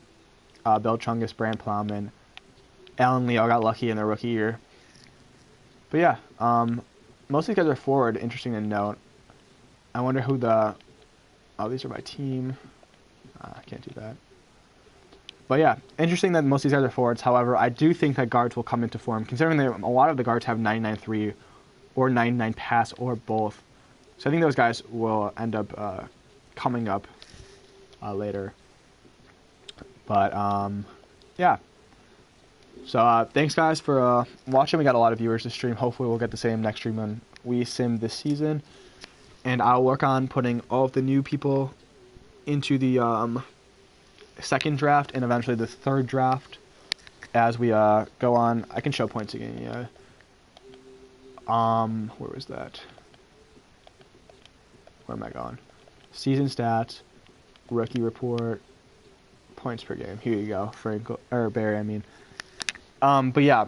Bill Chungus, Brand Plowman, Alan Leo got lucky in their rookie year. But yeah, most of these guys are forward. Interesting to note. I wonder who the... Oh, these are by team. I can't do that. But yeah, interesting that most of these guys are forwards. However, I do think that guards will come into form, considering that a lot of the guards have 99.3 or 99 pass or both. So I think those guys will end up coming up later. But yeah, So thanks guys for watching. We got a lot of viewers this stream. Hopefully we'll get the same next stream when we sim this season. And I'll work on putting all of the new people into the second draft and eventually the third draft as we go on. I can show points again. Yeah. Where was that? Where am I going? Season stats, rookie report, points per game. Here you go, Frank or Barry. I mean, but yeah.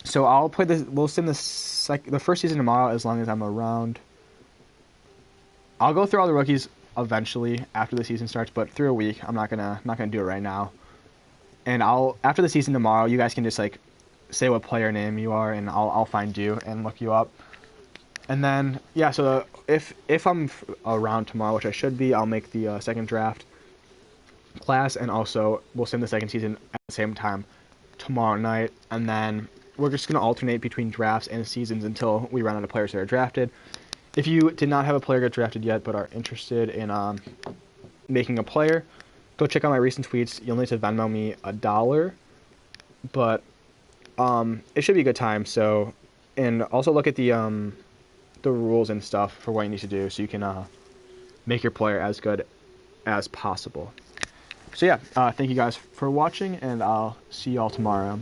So I'll play this. We'll sim the first season tomorrow as long as I'm around. I'll go through all the rookies eventually after the season starts, but through a week, I'm not gonna do it right now. And after the season tomorrow, you guys can just like say what player name you are, and I'll find you and look you up. And then yeah, so if I'm around tomorrow, which I should be, I'll make the second draft class, and also we'll sim the second season at the same time tomorrow night, and then we're just gonna alternate between drafts and seasons until we run out of players that are drafted. If you did not have a player get drafted yet but are interested in making a player, go check out my recent tweets. You'll need to Venmo me $1, but it should be a good time. So, and also look at the rules and stuff for what you need to do so you can make your player as good as possible. So yeah, thank you guys for watching, and I'll see y'all tomorrow.